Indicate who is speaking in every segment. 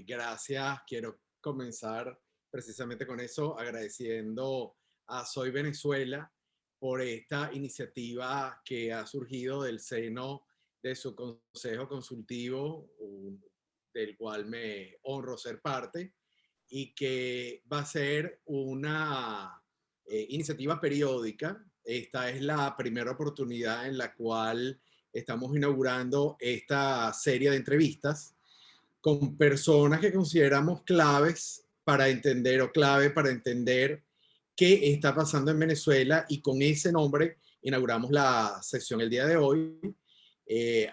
Speaker 1: Gracias. Quiero comenzar precisamente con eso, agradeciendo a Soy Venezuela por esta iniciativa que ha surgido del seno de su consejo consultivo, del cual me honro ser parte, y que va a ser una iniciativa periódica. Esta es la primera oportunidad en la cual estamos inaugurando esta serie de entrevistas con personas que consideramos claves para entender o clave para entender qué está pasando en Venezuela, y con ese nombre inauguramos la sesión el día de hoy.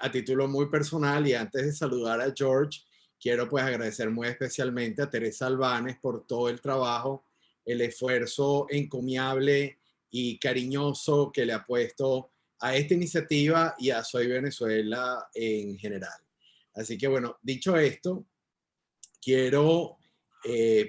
Speaker 1: A título muy personal y antes de saludar a George, quiero pues agradecer muy especialmente a Teresa Albanes por todo el trabajo, el esfuerzo encomiable y cariñoso que le ha puesto a esta iniciativa y a Soy Venezuela en general. Así que bueno, dicho esto, quiero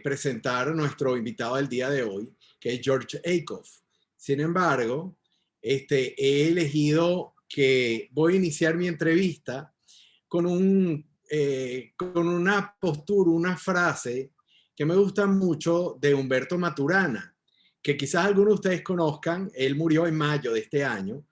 Speaker 1: presentar a nuestro invitado del día de hoy, que es George Acuff. Sin embargo, he elegido que voy a iniciar mi entrevista con una postura, una frase que me gusta mucho de Humberto Maturana, que quizás algunos de ustedes conozcan. Él murió en mayo de este año,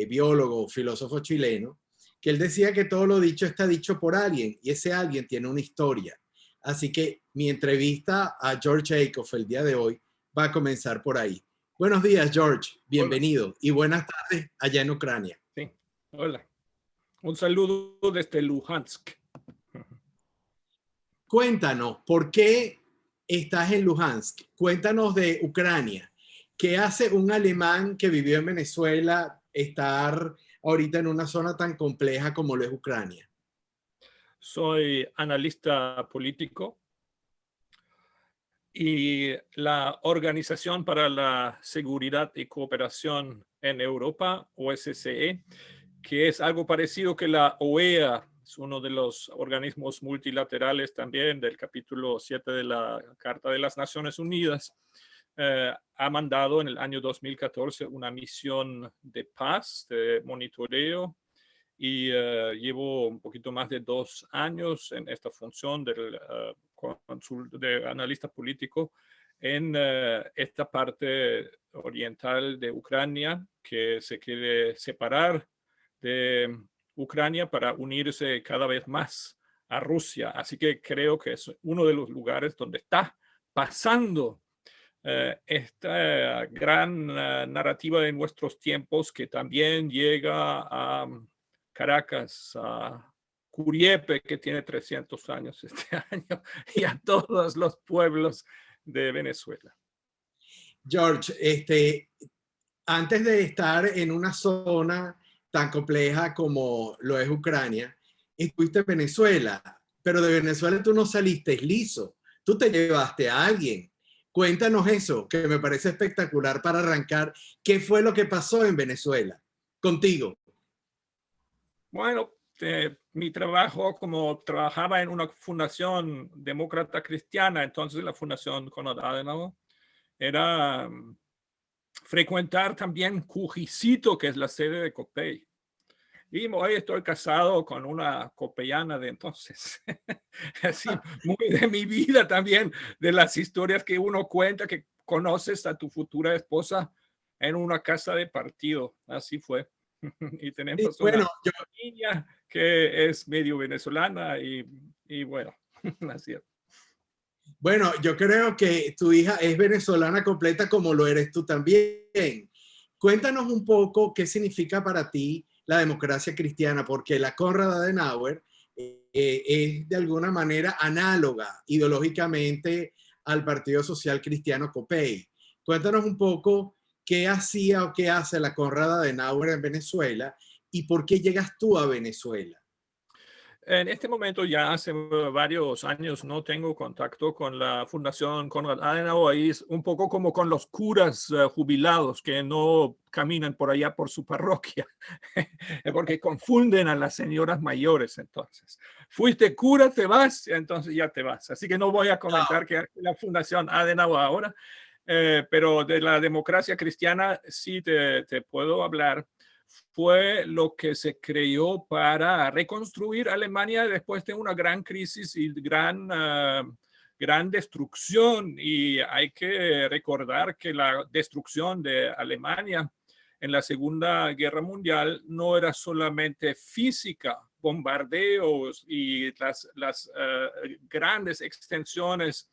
Speaker 1: biólogo, filósofo chileno, que él decía que todo lo dicho está dicho por alguien y ese alguien tiene una historia. Así que mi entrevista a George Acuff el día de hoy va a comenzar por ahí. Buenos días, George.
Speaker 2: Hola.
Speaker 1: Bienvenido y buenas tardes allá en Ucrania.
Speaker 2: Sí, hola. Un saludo desde Luhansk.
Speaker 1: Cuéntanos, ¿por qué estás en Luhansk? Cuéntanos de Ucrania. ¿Qué hace un alemán que vivió en Venezuela estar ahorita en una zona tan compleja como lo es Ucrania?
Speaker 2: Soy analista político y la Organización para la Seguridad y Cooperación en Europa, OSCE, que es algo parecido que la OEA, es uno de los organismos multilaterales también del capítulo 7 de la Carta de las Naciones Unidas, ha mandado en el año 2014 una misión de paz, de monitoreo, y llevo un poquito más de 2 años en esta función de analista político en esta parte oriental de Ucrania, que se quiere separar de Ucrania para unirse cada vez más a Rusia. Así que creo que es uno de los lugares donde está pasando esta gran narrativa de nuestros tiempos, que también llega a Caracas, a Curiepe, que tiene 300 años este año, y a todos los pueblos de Venezuela.
Speaker 1: George, antes de estar en una zona tan compleja como lo es Ucrania, estuviste en Venezuela, pero de Venezuela tú no saliste liso, tú te llevaste a alguien. Cuéntanos eso, que me parece espectacular para arrancar. ¿Qué fue lo que pasó en Venezuela contigo?
Speaker 2: Bueno, mi trabajo, como trabajaba en una fundación demócrata cristiana, entonces la Fundación Konrad Adenauer, era frecuentar también Cujicito, que es la sede de Copey. Y hoy estoy casado con una copeyana de entonces. Así, muy de mi vida también, de las historias que uno cuenta, que conoces a tu futura esposa en una casa de partido. Así fue. Y
Speaker 1: Sí,
Speaker 2: tenemos una
Speaker 1: bueno, yo,
Speaker 2: niña que es medio venezolana y bueno, así es.
Speaker 1: Bueno, yo creo que tu hija es venezolana completa como lo eres tú también. Cuéntanos un poco qué significa para ti la democracia cristiana, porque la Konrad Adenauer es de alguna manera análoga ideológicamente al Partido Social Cristiano COPEI. Cuéntanos un poco qué hacía o qué hace la Konrad Adenauer en Venezuela y por qué llegas tú a Venezuela.
Speaker 2: En este momento, ya hace varios años, no tengo contacto con la Fundación Konrad Adenauer. Ahí es un poco como con los curas jubilados que no caminan por allá por su parroquia, porque confunden a las señoras mayores. Entonces, fuiste cura, te vas, entonces ya te vas. Así que no voy a comentar que la Fundación Adenauer ahora, pero de la democracia cristiana sí te puedo hablar, fue lo que se creó para reconstruir Alemania después de una gran crisis y gran destrucción. Y hay que recordar que la destrucción de Alemania en la Segunda Guerra Mundial no era solamente física, bombardeos y las grandes extensiones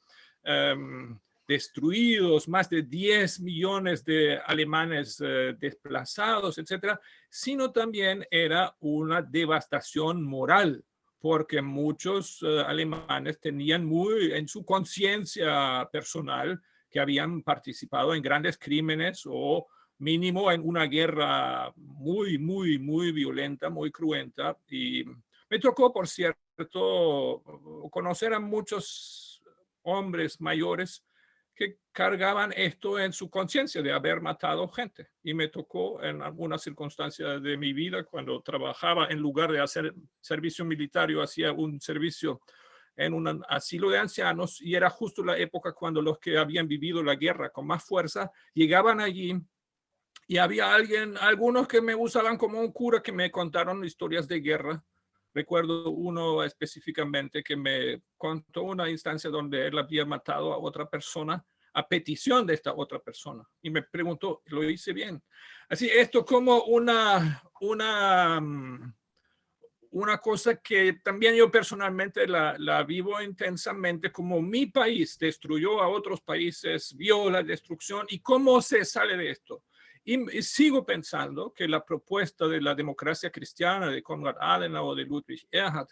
Speaker 2: destruidos, más de 10 millones de alemanes desplazados, etcétera, sino también era una devastación moral, porque muchos alemanes tenían muy en su conciencia personal que habían participado en grandes crímenes o mínimo en una guerra muy, muy, muy violenta, muy cruenta. Y me tocó, por cierto, conocer a muchos hombres mayores que cargaban esto en su conciencia de haber matado gente. Y me tocó en algunas circunstancias de mi vida, cuando trabajaba, en lugar de hacer servicio militar, yo hacía un servicio en un asilo de ancianos, y era justo la época cuando los que habían vivido la guerra con más fuerza llegaban allí, y había algunos que me usaban como un cura, que me contaron historias de guerra. Recuerdo uno específicamente que me contó una instancia donde él había matado a otra persona a petición de esta otra persona. Y me preguntó, ¿lo hice bien? Así, esto como una cosa que también yo personalmente la vivo intensamente, como mi país destruyó a otros países, vio la destrucción, y cómo se sale de esto. Y sigo pensando que la propuesta de la democracia cristiana de Konrad Adenauer, de Ludwig Erhard,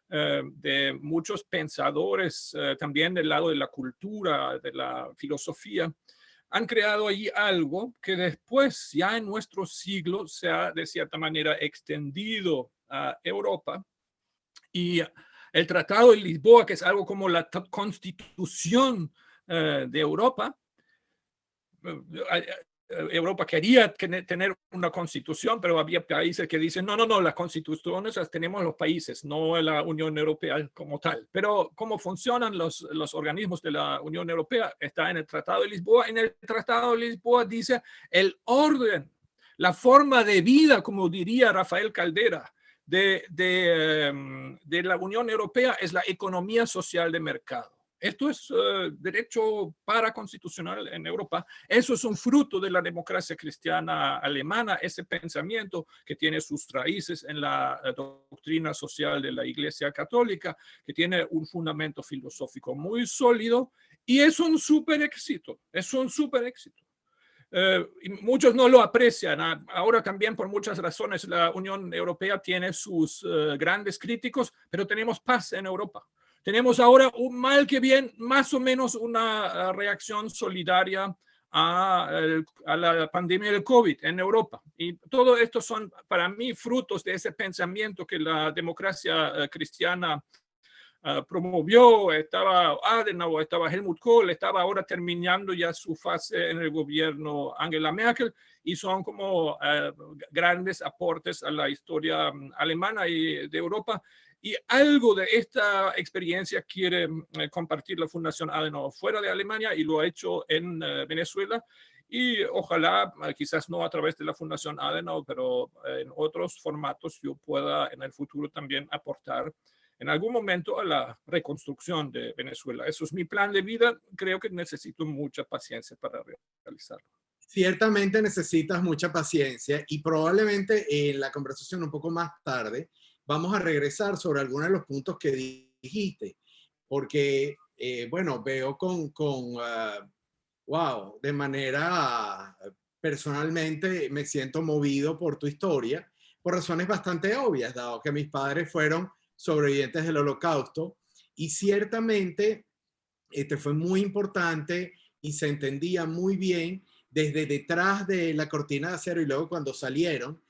Speaker 2: de muchos pensadores, también del lado de la cultura, de la filosofía, han creado allí algo que después, ya en nuestro siglo, se ha de cierta manera extendido a Europa. Y el Tratado de Lisboa, que es algo como la constitución de Europa, Europa quería tener una constitución, pero había países que dicen, no, las constituciones las tenemos los países, no la Unión Europea como tal. Pero cómo funcionan los organismos de la Unión Europea está en el Tratado de Lisboa. En el Tratado de Lisboa dice el orden, la forma de vida, como diría Rafael Caldera, de la Unión Europea es la economía social de mercado. Esto es derecho paraconstitucional en Europa. Eso es un fruto de la democracia cristiana alemana, ese pensamiento que tiene sus raíces en la doctrina social de la Iglesia Católica, que tiene un fundamento filosófico muy sólido, y es un súper éxito, es un súper éxito. Y muchos no lo aprecian. Ahora también, por muchas razones, la Unión Europea tiene sus grandes críticos, pero tenemos paz en Europa. Tenemos ahora, un mal que bien, más o menos una reacción solidaria a la pandemia del COVID en Europa. Y todo esto son, para mí, frutos de ese pensamiento que la democracia cristiana promovió. Estaba Adenauer, estaba Helmut Kohl, estaba ahora terminando ya su fase en el gobierno Angela Merkel, y son como grandes aportes a la historia alemana y de Europa. Y algo de esta experiencia quiere compartir la Fundación Adenauer fuera de Alemania, y lo ha hecho en Venezuela. Y ojalá, quizás no a través de la Fundación Adenauer, pero en otros formatos, yo pueda en el futuro también aportar en algún momento a la reconstrucción de Venezuela. Eso es mi plan de vida. Creo que necesito mucha paciencia para realizarlo.
Speaker 1: Ciertamente necesitas mucha paciencia, y probablemente en la conversación un poco más tarde vamos a regresar sobre algunos de los puntos que dijiste, porque, bueno, veo wow, de manera personalmente me siento movido por tu historia, por razones bastante obvias, dado que mis padres fueron sobrevivientes del Holocausto, y ciertamente fue muy importante y se entendía muy bien desde detrás de la cortina de acero, y luego cuando salieron,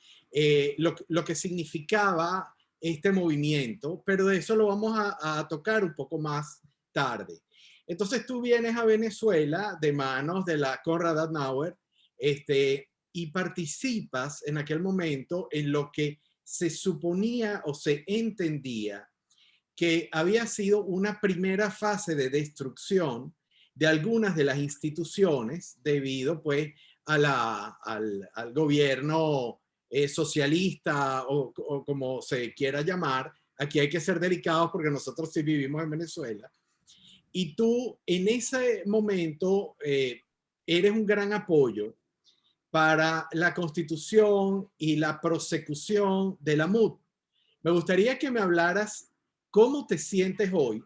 Speaker 1: lo que significaba este movimiento, pero de eso lo vamos a tocar un poco más tarde. Entonces tú vienes a Venezuela de manos de la Konrad Adenauer, y participas en aquel momento en lo que se suponía o se entendía que había sido una primera fase de destrucción de algunas de las instituciones debido pues al gobierno socialista o como se quiera llamar. Aquí hay que ser delicados porque nosotros sí vivimos en Venezuela. Y tú en ese momento eres un gran apoyo para la constitución y la prosecución de la MUD. Me gustaría que me hablaras cómo te sientes hoy,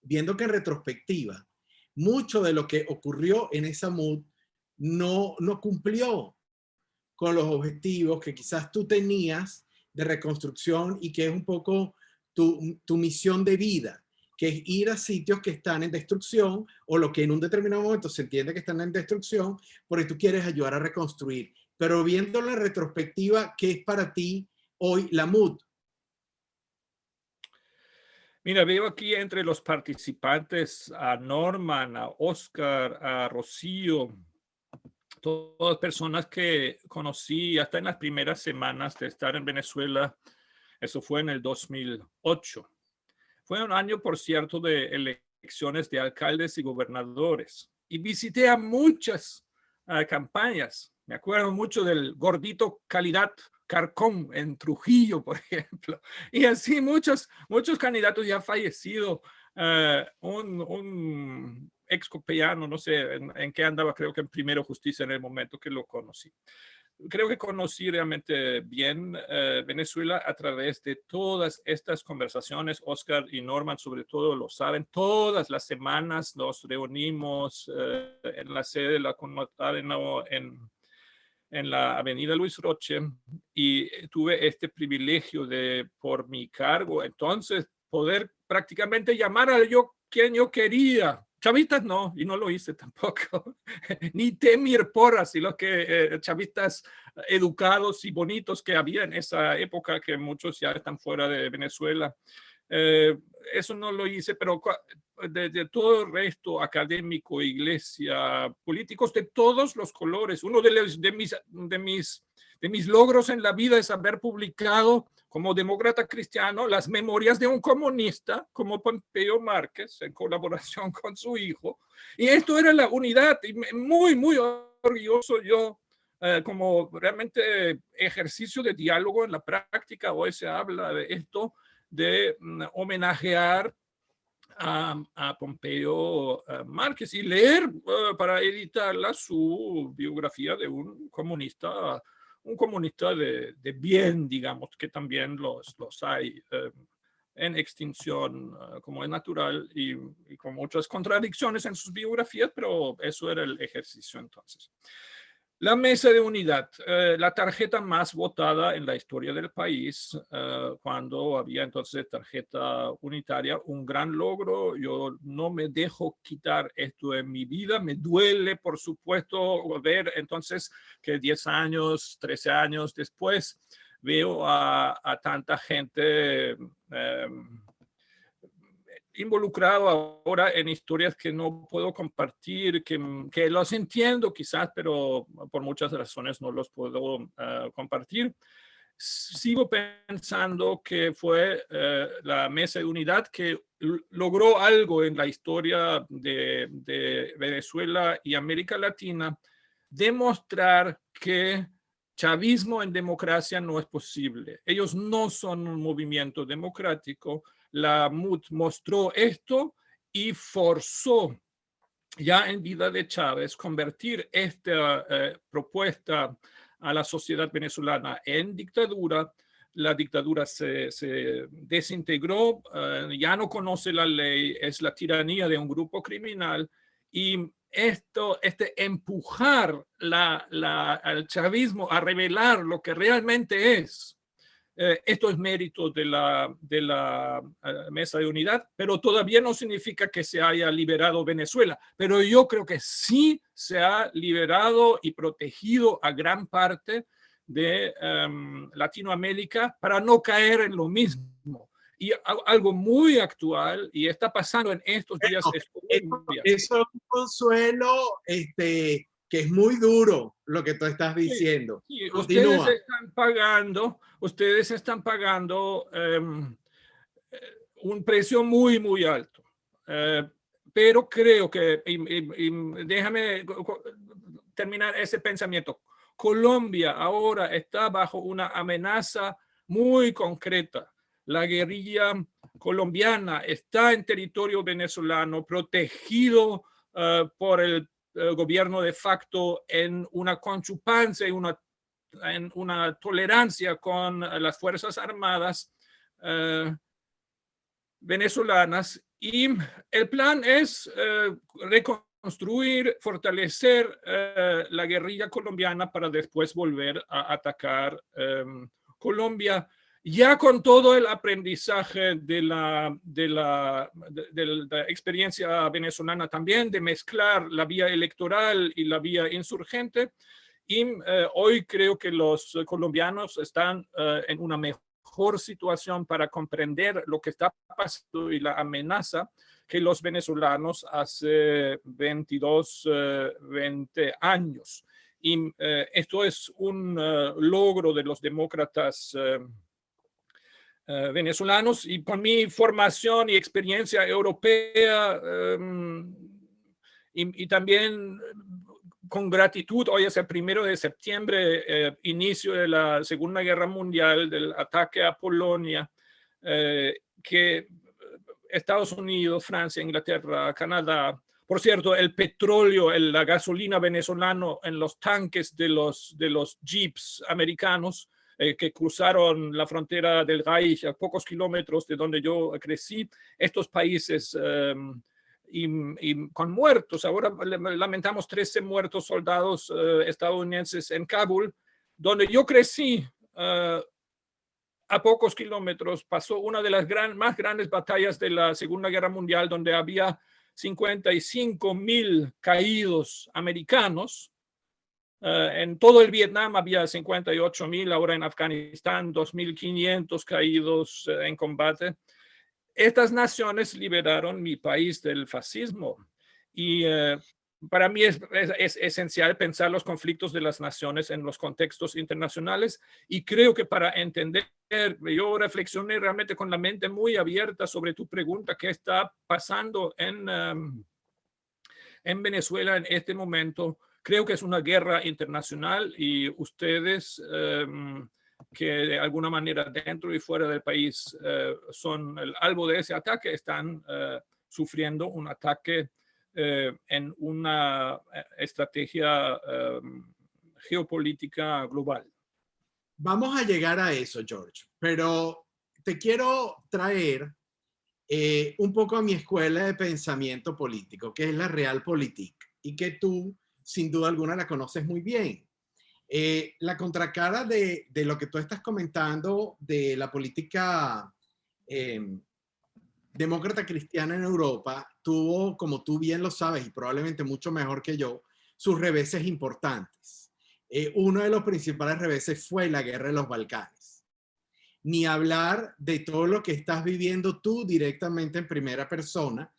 Speaker 1: viendo que en retrospectiva, mucho de lo que ocurrió en esa MUD no cumplió con los objetivos que quizás tú tenías de reconstrucción y que es un poco tu misión de vida, que es ir a sitios que están en destrucción o lo que en un determinado momento se entiende que están en destrucción porque tú quieres ayudar a reconstruir. Pero viendo la retrospectiva, ¿qué es para ti hoy la MUD?
Speaker 2: Mira, veo aquí entre los participantes a Norman, a Oscar, a Rocío, todas personas que conocí hasta en las primeras semanas de estar en Venezuela. Eso fue en el 2008. Fue un año, por cierto, de elecciones de alcaldes y gobernadores. Y visité a muchas campañas. Me acuerdo mucho del gordito Calidad Carcón en Trujillo, por ejemplo. Y así muchos candidatos ya fallecidos. Un ex copeano, no sé en qué andaba, creo que en Primero Justicia en el momento que lo conocí. Creo que conocí realmente bien Venezuela a través de todas estas conversaciones. Oscar y Norman sobre todo lo saben. Todas las semanas nos reunimos en la sede de la Conmotad en la avenida Luis Roche y tuve este privilegio de, por mi cargo, entonces poder prácticamente llamar a quien yo quería. Chavistas no, y no lo hice tampoco, ni Temir Porras y los que chavistas educados y bonitos que había en esa época, que muchos ya están fuera de Venezuela. Eso no lo hice, pero de todo el resto, académico, iglesia, políticos de todos los colores. Uno de mis logros en la vida es haber publicado como demócrata cristiano las memorias de un comunista como Pompeo Márquez en colaboración con su hijo. Y esto era la unidad y muy, muy orgulloso yo como realmente ejercicio de diálogo en la práctica. Hoy se habla de esto, de homenajear a Pompeo Márquez y leer para editarla su biografía de un comunista de bien, digamos, que también los hay en extinción, como es natural, y con muchas contradicciones en sus biografías, pero eso era el ejercicio entonces. La mesa de unidad, la tarjeta más votada en la historia del país, cuando había entonces tarjeta unitaria, un gran logro. Yo no me dejo quitar esto de mi vida. Me duele, por supuesto, ver entonces que 10 años, 13 años después, veo a tanta gente involucrado ahora en historias que no puedo compartir, que los entiendo quizás, pero por muchas razones no los puedo compartir. Sigo pensando que fue la mesa de unidad que logró algo en la historia de Venezuela y América Latina, demostrar que chavismo en democracia no es posible. Ellos no son un movimiento democrático. La MUD mostró esto y forzó ya en vida de Chávez convertir esta propuesta a la sociedad venezolana en dictadura. La dictadura se desintegró, ya no conoce la ley, es la tiranía de un grupo criminal y este empujar al chavismo a revelar lo que realmente es. Esto es mérito de la mesa de unidad, pero todavía no significa que se haya liberado Venezuela. Pero yo creo que sí se ha liberado y protegido a gran parte de Latinoamérica para no caer en lo mismo. Y algo muy actual, y está pasando en estos días.
Speaker 1: Eso es un consuelo que es muy duro lo que tú estás diciendo.
Speaker 2: Sí,
Speaker 1: Continúa.
Speaker 2: ustedes están pagando un precio muy, muy alto. Pero creo que, y déjame terminar ese pensamiento, Colombia ahora está bajo una amenaza muy concreta. La guerrilla colombiana está en territorio venezolano, protegido por el gobierno de facto en una conchupancia y en una tolerancia con las Fuerzas Armadas venezolanas. Y el plan es reconstruir, fortalecer la guerrilla colombiana para después volver a atacar Colombia, ya con todo el aprendizaje de la experiencia venezolana también, de mezclar la vía electoral y la vía insurgente. Y hoy creo que los colombianos están en una mejor situación para comprender lo que está pasando y la amenaza que los venezolanos hace 22, 20 años. Y esto es un logro de los demócratas venezolanos, y con mi formación y experiencia europea y también con gratitud, hoy es el 1 de septiembre, inicio de la Segunda Guerra Mundial, del ataque a Polonia, que Estados Unidos, Francia, Inglaterra, Canadá, por cierto, el petróleo, la gasolina venezolano en los tanques de los jeeps americanos que cruzaron la frontera del Reich a pocos kilómetros de donde yo crecí, estos países y con muertos. Ahora lamentamos 13 muertos soldados estadounidenses en Kabul, donde yo crecí. A pocos kilómetros pasó una de las más grandes batallas de la Segunda Guerra Mundial, donde había 55,000 caídos americanos. En todo el Vietnam había 58,000, ahora en Afganistán 2,500 caídos en combate. Estas naciones liberaron mi país del fascismo, y para mí es esencial pensar los conflictos de las naciones en los contextos internacionales, y creo que para entender, yo reflexioné realmente con la mente muy abierta sobre tu pregunta, qué está pasando en Venezuela en este momento. Creo que es una guerra internacional, y ustedes que de alguna manera dentro y fuera del país son el albo de ese ataque, están sufriendo un ataque en una estrategia geopolítica global.
Speaker 1: Vamos a llegar a eso, George, pero te quiero traer un poco a mi escuela de pensamiento político, que es la Realpolitik, y que tú, sin duda alguna, la conoces muy bien. La contracara de lo que tú estás comentando de la política demócrata cristiana en Europa tuvo, como tú bien lo sabes, y probablemente mucho mejor que yo, sus reveses importantes. Uno de los principales reveses fue la guerra de los Balcanes. Ni hablar de todo lo que estás viviendo tú directamente en primera persona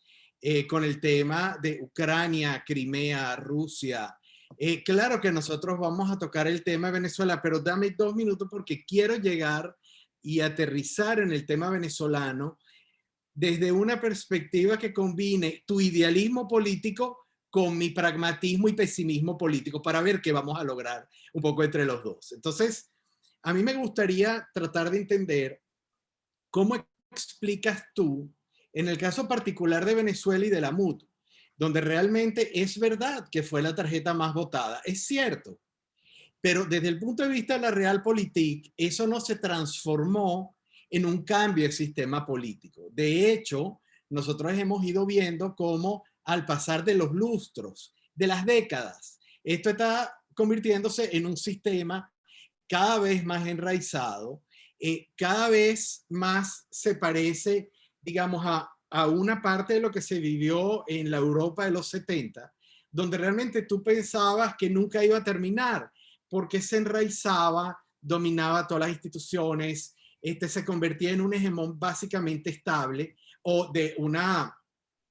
Speaker 1: con el tema de Ucrania, Crimea, Rusia. Claro que nosotros vamos a tocar el tema de Venezuela, pero dame 2 minutos porque quiero llegar y aterrizar en el tema venezolano desde una perspectiva que combine tu idealismo político con mi pragmatismo y pesimismo político para ver qué vamos a lograr un poco entre los dos. Entonces, a mí me gustaría tratar de entender cómo explicas tú, en el caso particular de Venezuela y de la MUD, donde realmente es verdad que fue la tarjeta más votada, es cierto, pero desde el punto de vista de la Realpolitik, eso no se transformó en un cambio del sistema político. De hecho, nosotros hemos ido viendo cómo al pasar de los lustros, de las décadas, esto está convirtiéndose en un sistema cada vez más enraizado, cada vez más se parece, digamos, a una parte de lo que se vivió en la Europa de los 70, donde realmente tú pensabas que nunca iba a terminar, porque se enraizaba, dominaba todas las instituciones, se convertía en un hegemón básicamente estable o de una,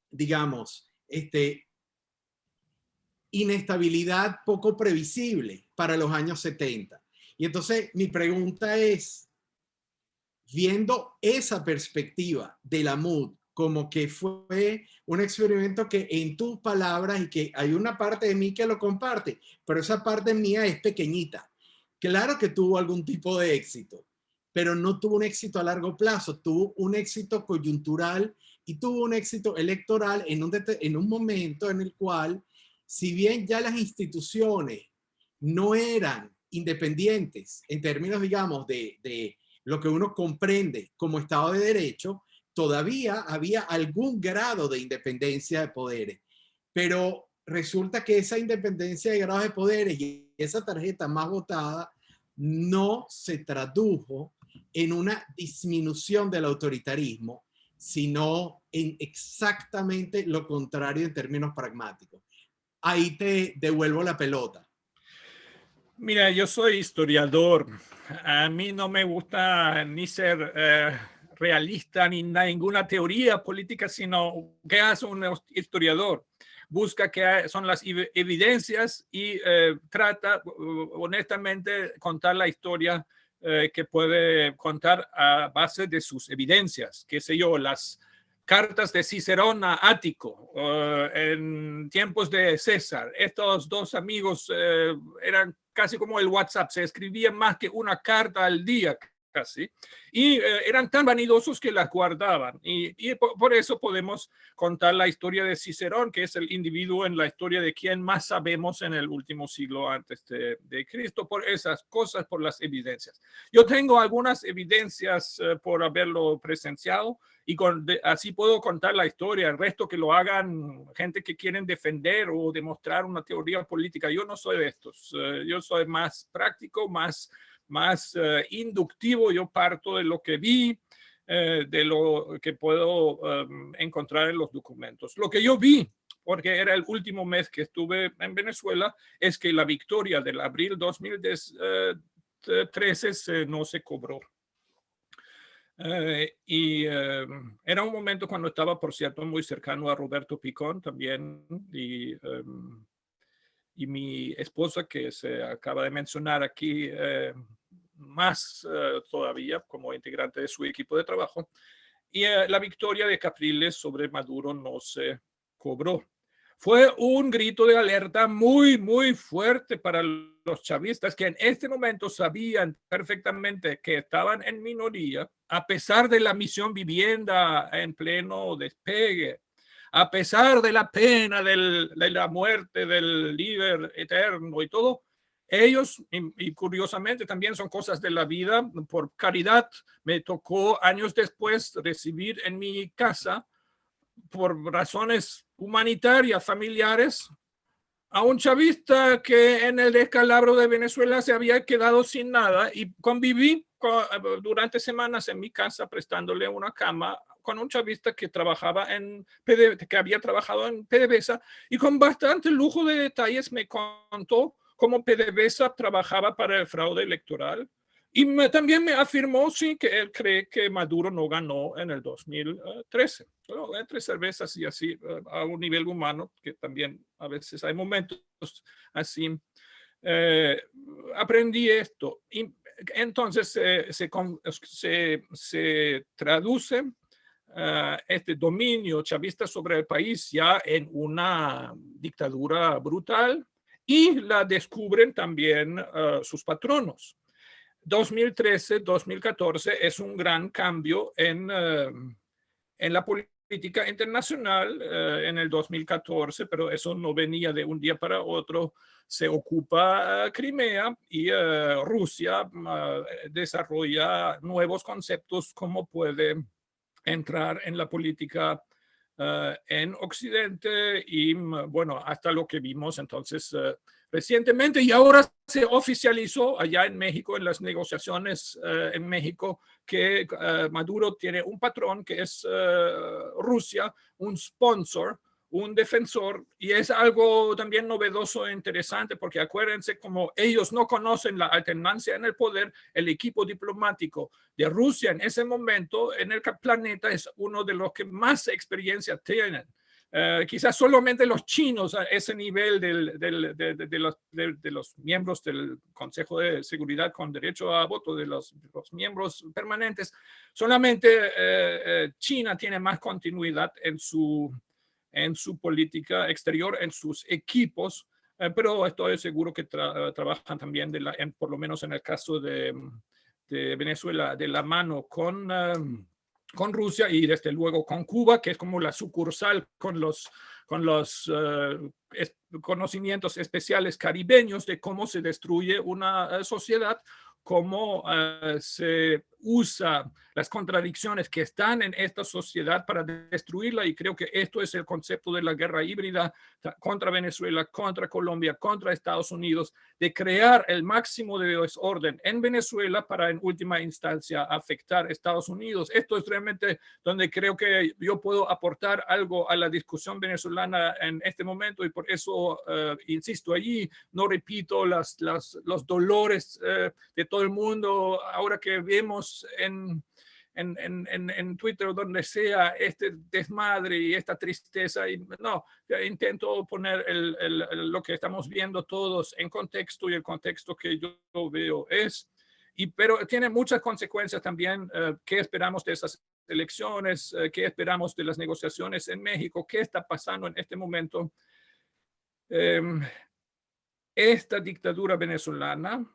Speaker 1: digamos, inestabilidad poco previsible para los años 70. Y entonces mi pregunta es, viendo esa perspectiva de la MUD como que fue un experimento que en tus palabras, y que hay una parte de mí que lo comparte, pero esa parte mía es pequeñita, Claro que tuvo algún tipo de éxito, pero no tuvo un éxito a largo plazo, tuvo un éxito coyuntural y tuvo un éxito electoral en un momento en el cual, si bien ya las instituciones no eran independientes en términos, digamos, de lo que uno comprende como Estado de Derecho, todavía había algún grado de independencia de poderes. Pero resulta que esa independencia de grados de poderes y esa tarjeta más votada no se tradujo en una disminución del autoritarismo, sino en exactamente lo contrario en términos pragmáticos. Ahí te devuelvo la pelota.
Speaker 2: Mira, yo soy historiador. A mí no me gusta ni ser realista ni ninguna teoría política, sino que hace un historiador. Busca qué son las evidencias y trata honestamente contar la historia que puede contar a base de sus evidencias. Qué sé yo, las cartas de Cicerón a Ático en tiempos de César. Estos dos amigos eran casi como el WhatsApp, se escribían más que una carta al día casi, y eran tan vanidosos que las guardaban. Y por eso podemos contar la historia de Cicerón, que es el individuo en la historia de quien más sabemos en el último siglo antes de Cristo, por esas cosas, por las evidencias. Yo tengo algunas evidencias por haberlo presenciado, y así puedo contar la historia. El resto que lo hagan gente que quieren defender o demostrar una teoría política. Yo no soy de estos. Yo soy más práctico, más inductivo. Yo parto de lo que vi, de lo que puedo encontrar en los documentos. Lo que yo vi, porque era el último mes que estuve en Venezuela, es que la victoria del abril 2013 no se cobró. Era un momento cuando estaba, por cierto, muy cercano a Roberto Picón también, y mi esposa, que se acaba de mencionar aquí, más todavía como integrante de su equipo de trabajo, y la victoria de Capriles sobre Maduro no se cobró. Fue un grito de alerta muy, muy fuerte para los chavistas, que en este momento sabían perfectamente que estaban en minoría, a pesar de la misión vivienda en pleno despegue, a pesar de la pena de la muerte del líder eterno y todo. Ellos, y curiosamente también son cosas de la vida, por caridad me tocó años después recibir en mi casa, por razones humanitarias, familiares, a un chavista que en el descalabro de Venezuela se había quedado sin nada, y conviví durante semanas en mi casa prestándole una cama con un chavista que trabajaba que había trabajado en PDVSA, y con bastante lujo de detalles me contó cómo PDVSA trabajaba para el fraude electoral. Y también me afirmó, sí, que él cree que Maduro no ganó en el 2013. Bueno, entre cervezas y así, a un nivel humano, que también a veces hay momentos así, aprendí esto. Y entonces se traduce este dominio chavista sobre el país ya en una dictadura brutal, y la descubren también sus patronos. 2013-2014 es un gran cambio en la política internacional. En el 2014, pero eso no venía de un día para otro, se ocupa Crimea, y Rusia desarrolla nuevos conceptos, cómo puede entrar en la política en Occidente, y bueno, hasta lo que vimos entonces recientemente, y ahora se oficializó allá en México, en las negociaciones en México, que Maduro tiene un patrón que es Rusia, un sponsor, un defensor, y es algo también novedoso e interesante, porque acuérdense, como ellos no conocen la alternancia en el poder, el equipo diplomático de Rusia en ese momento en el planeta es uno de los que más experiencia tienen. Quizás solamente los chinos a ese nivel de los miembros del Consejo de Seguridad con derecho a voto, de los miembros permanentes, solamente China tiene más continuidad en su política exterior, en sus equipos pero estoy seguro que trabajan también, por lo menos en el caso de Venezuela, de la mano con Rusia y desde luego con Cuba, que es como la sucursal con los conocimientos especiales caribeños de cómo se destruye una sociedad, cómo se usa las contradicciones que están en esta sociedad para destruirla, y creo que esto es el concepto de la guerra híbrida contra Venezuela, contra Colombia, contra Estados Unidos, de crear el máximo de desorden en Venezuela para en última instancia afectar a Estados Unidos. Esto es realmente donde creo que yo puedo aportar algo a la discusión venezolana en este momento, y por eso insisto allí, no repito los dolores de todo el mundo ahora que vemos en Twitter o donde sea este desmadre y esta tristeza. Y no, intento poner lo que estamos viendo todos en contexto, y el contexto que yo veo pero tiene muchas consecuencias también. ¿Qué esperamos de esas elecciones? ¿Qué esperamos de las negociaciones en México? ¿Qué está pasando en este momento? Esta dictadura venezolana,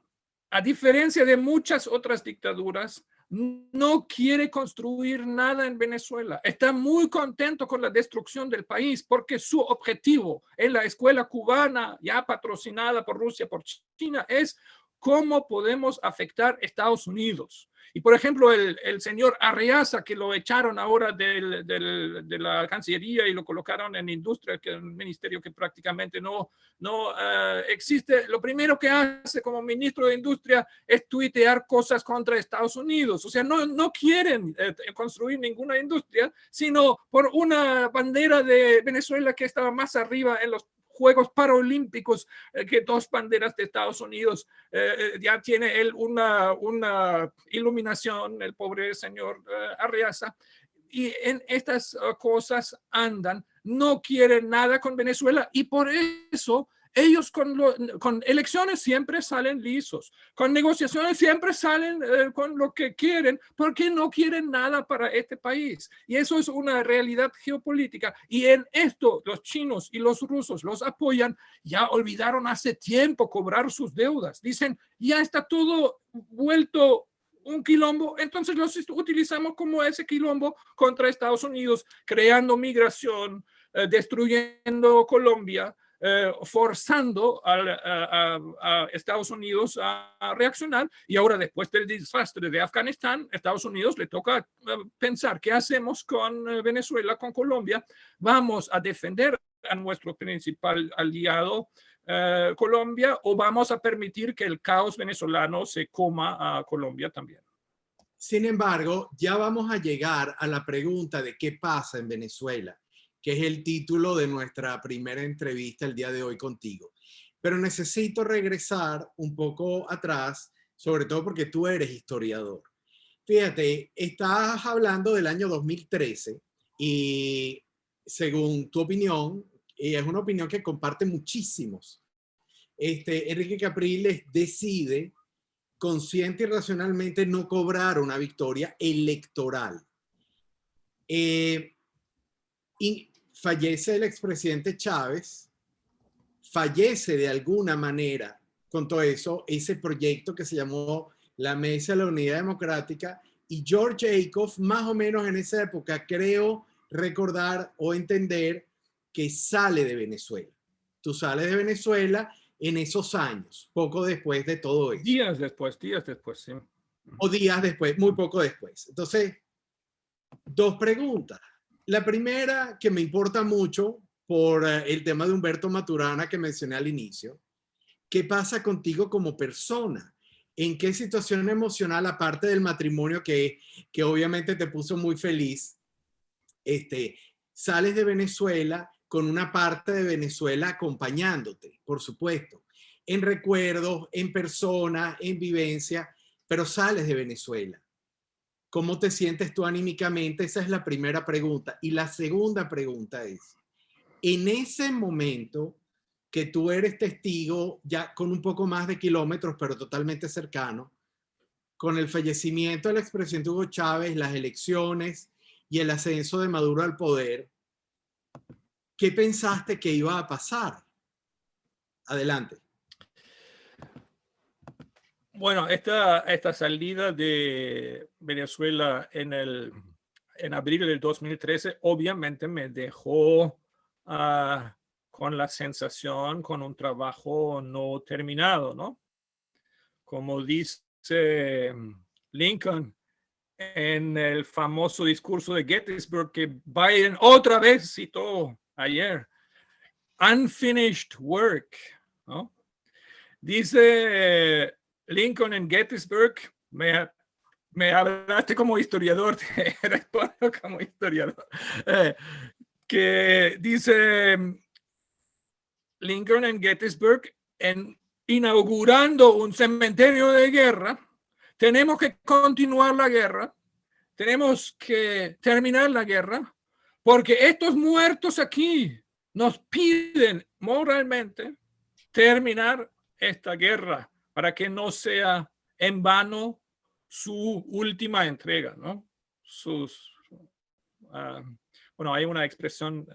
Speaker 2: a diferencia de muchas otras dictaduras, no quiere construir nada en Venezuela. Está muy contento con la destrucción del país, porque su objetivo en la escuela cubana, ya patrocinada por Rusia, por China, es cómo podemos afectar a Estados Unidos. Y por ejemplo, el señor Arreaza, que lo echaron ahora de la Cancillería y lo colocaron en Industria, que es un ministerio que prácticamente no existe, lo primero que hace como ministro de Industria es tuitear cosas contra Estados Unidos. O sea, no quieren construir ninguna industria, sino por una bandera de Venezuela que estaba más arriba en los Juegos Paralímpicos que dos banderas de Estados Unidos. Ya tiene él una iluminación, el pobre señor Arreaza, y en estas cosas andan, no quieren nada con Venezuela, y por eso ellos con elecciones siempre salen lisos, con negociaciones siempre salen con lo que quieren, porque no quieren nada para este país. Y eso es una realidad geopolítica. Y en esto los chinos y los rusos los apoyan. Ya olvidaron hace tiempo cobrar sus deudas. Dicen, ya está todo vuelto un quilombo, entonces los utilizamos como ese quilombo contra Estados Unidos, creando migración, destruyendo Colombia, forzando a Estados Unidos a reaccionar. Y ahora, después del desastre de Afganistán, a Estados Unidos le toca pensar qué hacemos con Venezuela, con Colombia. ¿Vamos a defender a nuestro principal aliado, Colombia, o vamos a permitir que el caos venezolano se coma a Colombia también?
Speaker 1: Sin embargo, ya vamos a llegar a la pregunta de qué pasa en Venezuela, que es el título de nuestra primera entrevista el día de hoy contigo. Pero necesito regresar un poco atrás, sobre todo porque tú eres historiador. Fíjate, estás hablando del año 2013 y según tu opinión, y es una opinión que comparten muchísimos, Enrique Capriles decide consciente y racionalmente no cobrar una victoria electoral. Y fallece el expresidente Chávez, fallece de alguna manera con todo eso, ese proyecto que se llamó la Mesa de la Unidad Democrática, y George Aikoff, más o menos en esa época, creo recordar o entender que sale de Venezuela. Tú sales de Venezuela en esos años, poco después de todo eso.
Speaker 2: Días después, sí.
Speaker 1: O días después, muy poco después. Entonces, dos preguntas. La primera, que me importa mucho por el tema de Humberto Maturana que mencioné al inicio. ¿Qué pasa contigo como persona? ¿En qué situación emocional, aparte del matrimonio que obviamente te puso muy feliz, sales de Venezuela con una parte de Venezuela acompañándote, por supuesto, en recuerdos, en persona, en vivencia, pero sales de Venezuela? ¿Cómo te sientes tú anímicamente? Esa es la primera pregunta. Y la segunda pregunta es, en ese momento que tú eres testigo, ya con un poco más de kilómetros, pero totalmente cercano, con el fallecimiento del expresidente Hugo Chávez, las elecciones y el ascenso de Maduro al poder, ¿qué pensaste que iba a pasar? Adelante.
Speaker 2: Bueno, esta salida de Venezuela en abril del 2013 obviamente me dejó con la sensación, con un trabajo no terminado, ¿no? Como dice Lincoln en el famoso discurso de Gettysburg que Biden otra vez citó ayer, unfinished work, ¿no? Dice Lincoln en Gettysburg, me hablaste como historiador, te respondo como historiador, que dice Lincoln en Gettysburg, inaugurando un cementerio de guerra, tenemos que continuar la guerra, tenemos que terminar la guerra, porque estos muertos aquí nos piden moralmente terminar esta guerra para que no sea en vano su última entrega, ¿no? Bueno, hay una expresión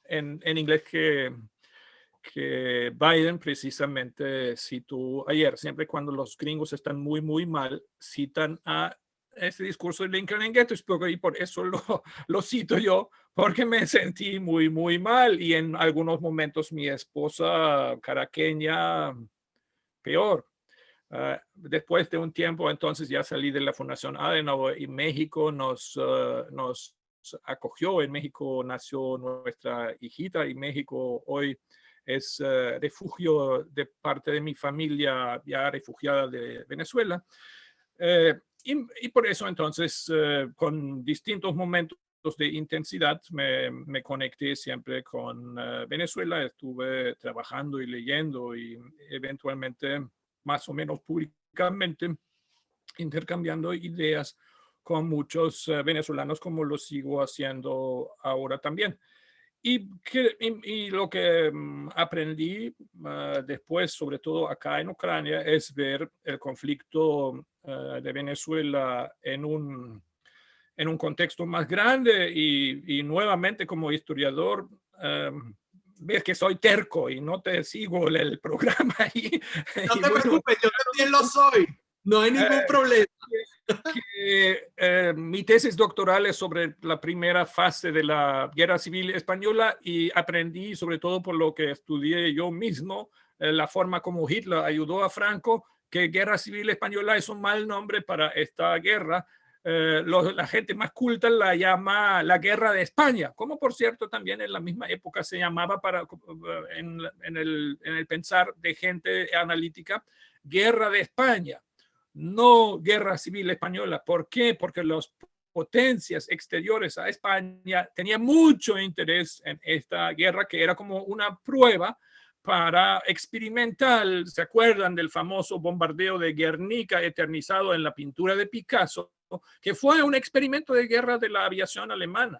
Speaker 2: en inglés que Biden precisamente citó ayer, siempre cuando los gringos están muy, muy mal, citan a este discurso de Lincoln en Gettysburg y por eso lo cito yo, porque me sentí muy, muy mal y en algunos momentos mi esposa caraqueña peor. Después de un tiempo, entonces ya salí de la Fundación Adenauer y México nos acogió. En México nació nuestra hijita y México hoy es refugio de parte de mi familia ya refugiada de Venezuela. Y por eso entonces, con distintos momentos de intensidad, me conecté siempre con Venezuela. Estuve trabajando y leyendo y eventualmente, más o menos públicamente, intercambiando ideas con muchos venezolanos, como lo sigo haciendo ahora también. Y lo que aprendí después, sobre todo acá en Ucrania, es ver el conflicto de Venezuela en un contexto más grande y nuevamente como historiador, ves que soy terco y no te sigo el programa.
Speaker 1: No te preocupes, yo también lo soy. No hay ningún problema.
Speaker 2: Mi tesis doctoral es sobre la primera fase de la Guerra Civil Española y aprendí, sobre todo por lo que estudié yo mismo, la forma como Hitler ayudó a Franco, que Guerra Civil Española es un mal nombre para esta guerra. La gente más culta la llama la Guerra de España, como por cierto también en la misma época se llamaba en el pensar de gente analítica, Guerra de España. No Guerra Civil Española. ¿Por qué? Porque las potencias exteriores a España tenían mucho interés en esta guerra, que era como una prueba para experimentar. ¿Se acuerdan del famoso bombardeo de Guernica eternizado en la pintura de Picasso? Que fue un experimento de guerra de la aviación alemana.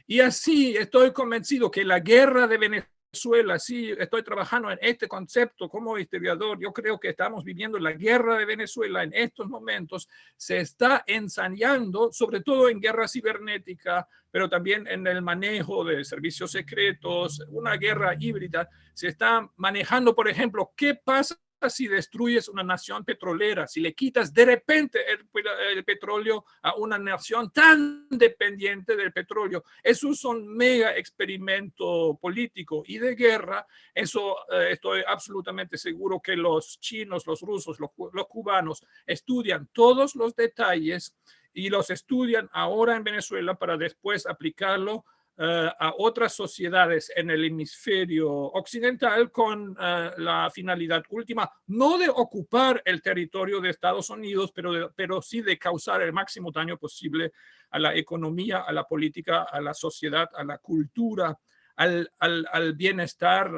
Speaker 2: Y así estoy convencido que la guerra de Venezuela, sí, estoy trabajando en este concepto como historiador. Yo creo que estamos viviendo la guerra de Venezuela en estos momentos. Se está ensayando, sobre todo en guerra cibernética, pero también en el manejo de servicios secretos, una guerra híbrida. Se está manejando, por ejemplo, qué pasa si destruyes una nación petrolera, si le quitas de repente el petróleo a una nación tan dependiente del petróleo. Eso es un mega experimento político y de guerra. Eso estoy absolutamente seguro que los chinos, los rusos, los cubanos estudian todos los detalles y los estudian ahora en Venezuela para después aplicarlo a otras sociedades en el hemisferio occidental con la finalidad última, no de ocupar el territorio de Estados Unidos, pero sí de causar el máximo daño posible a la economía, a la política, a la sociedad, a la cultura, al bienestar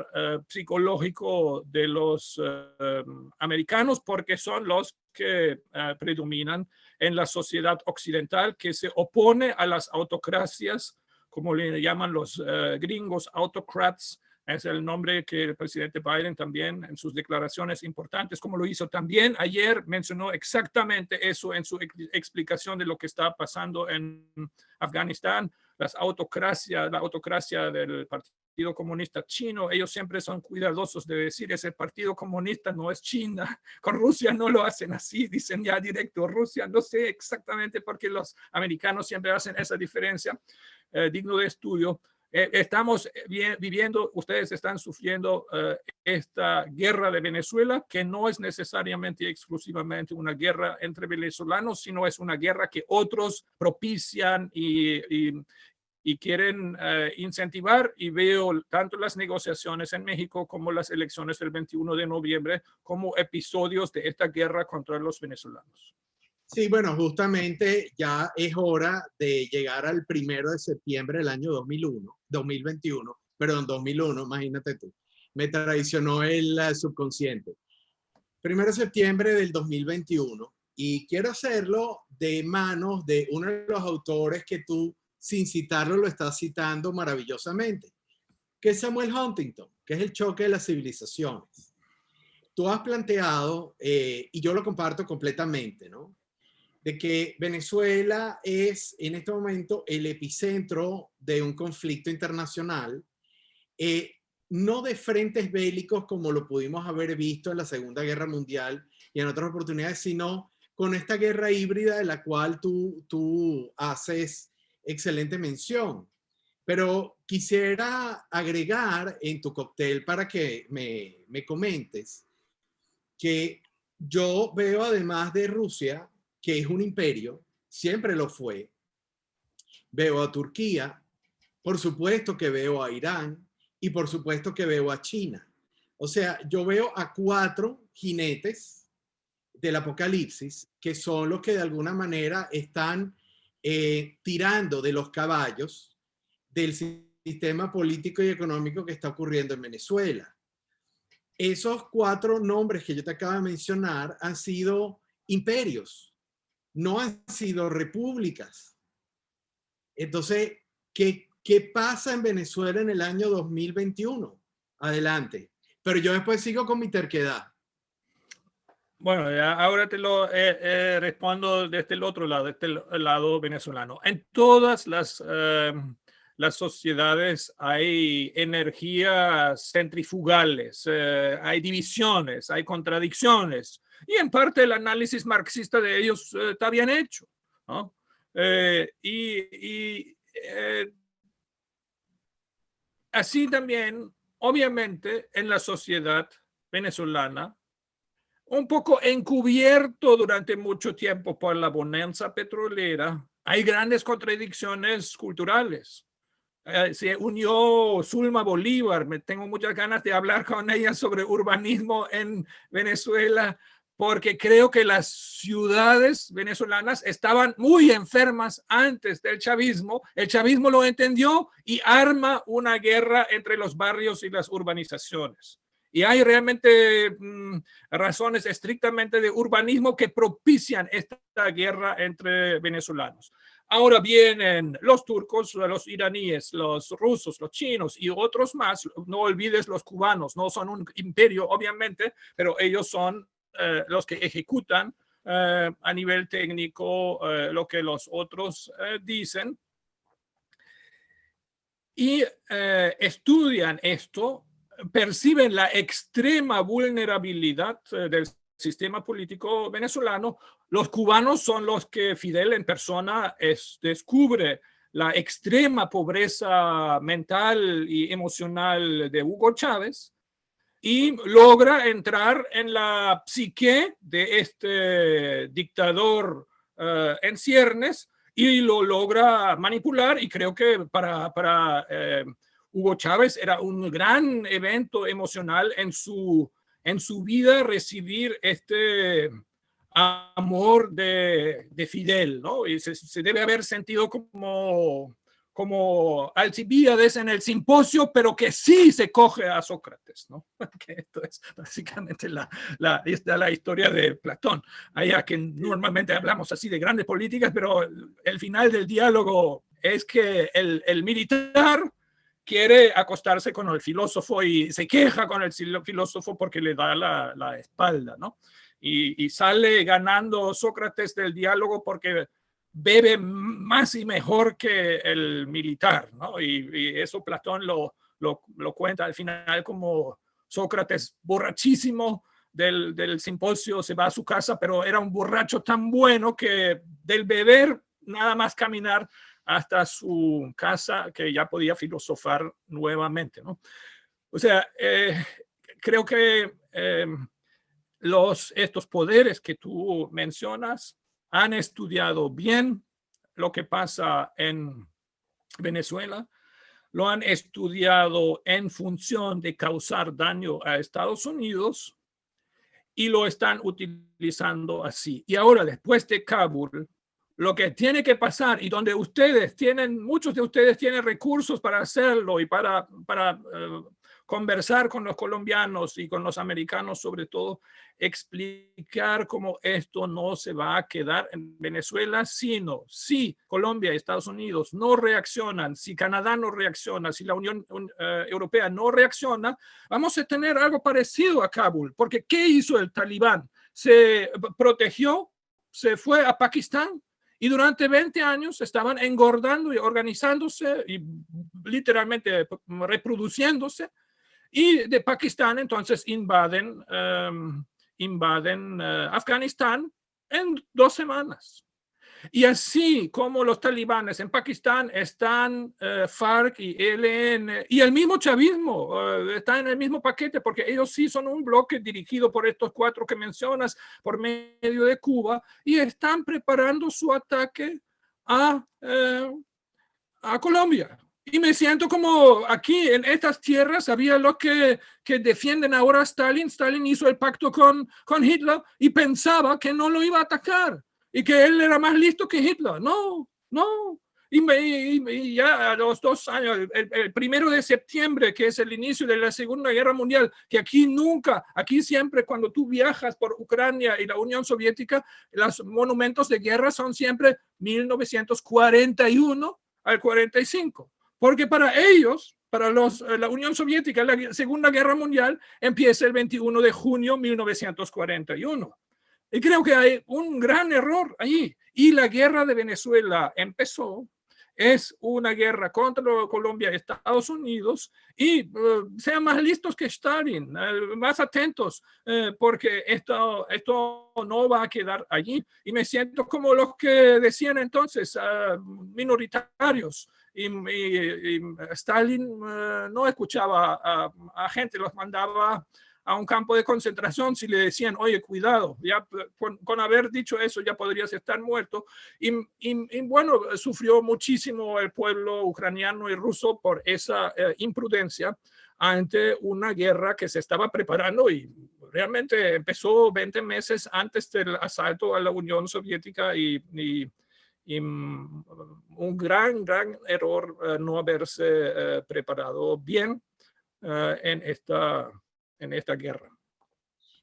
Speaker 2: psicológico de los americanos, porque son los que predominan en la sociedad occidental, que se opone a las autocracias, como le llaman los gringos, autocrats. Es el nombre que el presidente Biden también en sus declaraciones importantes, como lo hizo también ayer, mencionó exactamente eso en su explicación de lo que está pasando en Afganistán. La autocracia del Partido Partido Comunista Chino. Ellos siempre son cuidadosos de decir ese Partido Comunista no es China. Con Rusia no lo hacen así, dicen ya directo Rusia. No sé exactamente por qué los americanos siempre hacen esa diferencia, digno de estudio. Estamos viviendo, ustedes están sufriendo esta guerra de Venezuela, que no es necesariamente y exclusivamente una guerra entre venezolanos, sino es una guerra que otros propician y quieren incentivar, y veo tanto las negociaciones en México como las elecciones del 21 de noviembre como episodios de esta guerra contra los venezolanos.
Speaker 1: Sí, bueno, justamente ya es hora de llegar al 1 de septiembre del año 2021, perdón, 2001, imagínate tú. Me traicionó el subconsciente. 1 de septiembre del 2021, y quiero hacerlo de manos de uno de los autores que tú, sin citarlo, lo estás citando maravillosamente, que es Samuel Huntington, que es El choque de las civilizaciones. Tú has planteado, y yo lo comparto completamente, ¿no?, de que Venezuela es en este momento el epicentro de un conflicto internacional, no de frentes bélicos como lo pudimos haber visto en la Segunda Guerra Mundial y en otras oportunidades, sino con esta guerra híbrida de la cual tú haces excelente mención. Pero quisiera agregar en tu cóctel para que me comentes que yo veo, además de Rusia, que es un imperio, siempre lo fue, veo a Turquía, por supuesto que veo a Irán y por supuesto que veo a China. O sea, yo veo a 4 jinetes del apocalipsis que son los que de alguna manera están tirando de los caballos del sistema político y económico que está ocurriendo en Venezuela. Esos 4 nombres que yo te acabo de mencionar han sido imperios, no han sido repúblicas. Entonces, ¿qué pasa en Venezuela en el año 2021? Adelante. Pero yo después sigo con mi terquedad.
Speaker 2: Bueno, ya ahora te lo respondo desde el otro lado, desde el lado venezolano. En todas las sociedades hay energías centrifugales, hay divisiones, hay contradicciones, y en parte el análisis marxista de ellos está bien hecho, ¿no? Así también, obviamente, en la sociedad venezolana, un poco encubierto durante mucho tiempo por la bonanza petrolera, hay grandes contradicciones culturales. Se unió Zulma Bolívar, me tengo muchas ganas de hablar con ella sobre urbanismo en Venezuela, porque creo que las ciudades venezolanas estaban muy enfermas antes del chavismo. El chavismo lo entendió y arma una guerra entre los barrios y las urbanizaciones. Y hay realmente razones estrictamente de urbanismo que propician esta guerra entre venezolanos. Ahora vienen los turcos, los iraníes, los rusos, los chinos y otros más. No olvides los cubanos, no son un imperio, obviamente, pero ellos son los que ejecutan a nivel técnico lo que los otros dicen. Y estudian esto, perciben la extrema vulnerabilidad del sistema político venezolano. Los cubanos son los que Fidel en persona descubre la extrema pobreza mental y emocional de Hugo Chávez y logra entrar en la psique de este dictador en ciernes y lo logra manipular, y creo que para Hugo Chávez era un gran evento emocional en su vida recibir este amor de Fidel, ¿no? Y se debe haber sentido como Alcibíades en el simposio, pero que sí se coge a Sócrates, ¿no? Que esto es básicamente la historia de Platón. Allá que normalmente hablamos así de grandes políticas, pero el final del diálogo es que el militar quiere acostarse con el filósofo y se queja con el filósofo porque le da la espalda, ¿no? Y sale ganando Sócrates del diálogo porque bebe más y mejor que el militar, ¿no? Y eso Platón lo lo cuenta al final como Sócrates borrachísimo del simposio, se va a su casa, pero era un borracho tan bueno que del beber, nada más caminar hasta su casa, que ya podía filosofar nuevamente, ¿no? O sea, creo que estos poderes que tú mencionas han estudiado bien lo que pasa en Venezuela, lo han estudiado en función de causar daño a Estados Unidos y lo están utilizando así. Y ahora, después de Kabul, lo que tiene que pasar y donde muchos de ustedes tienen recursos para hacerlo y para conversar con los colombianos y con los americanos, sobre todo, explicar cómo esto no se va a quedar en Venezuela, sino si Colombia y Estados Unidos no reaccionan, si Canadá no reacciona, si la Unión Europea no reacciona, vamos a tener algo parecido a Kabul. Porque ¿qué hizo el Talibán? Se protegió, se fue a Pakistán, y durante 20 años estaban engordando y organizándose y literalmente reproduciéndose. Y de Pakistán entonces invaden Afganistán en 2 semanas. Y así como los talibanes en Pakistán están FARC y ELN y el mismo chavismo está en el mismo paquete, porque ellos sí son un bloque dirigido por estos 4 que mencionas por medio de Cuba y están preparando su ataque a Colombia. Y me siento como aquí en estas tierras había los que defienden ahora a Stalin. Stalin hizo el pacto con Hitler y pensaba que no lo iba a atacar y que él era más listo que Hitler. No, no. Y ya a los 2 años, el 1 de septiembre, que es el inicio de la Segunda Guerra Mundial, que aquí siempre cuando tú viajas por Ucrania y la Unión Soviética, los monumentos de guerra son siempre 1941 al 45. Porque para ellos, para la Unión Soviética, la Segunda Guerra Mundial empieza el 21 de junio de 1941. Y creo que hay un gran error allí. Y la guerra de Venezuela empezó, es una guerra contra Colombia y Estados Unidos, y sean más listos que Stalin, más atentos, porque esto no va a quedar allí. Y me siento como los que decían entonces, minoritarios, y Stalin no escuchaba a gente, los mandaba a un campo de concentración si le decían, oye, cuidado, ya con haber dicho eso ya podrías estar muerto. Y bueno, sufrió muchísimo el pueblo ucraniano y ruso por esa imprudencia ante una guerra que se estaba preparando y realmente empezó 20 meses antes del asalto a la Unión Soviética y un gran error no haberse preparado bien en esta guerra.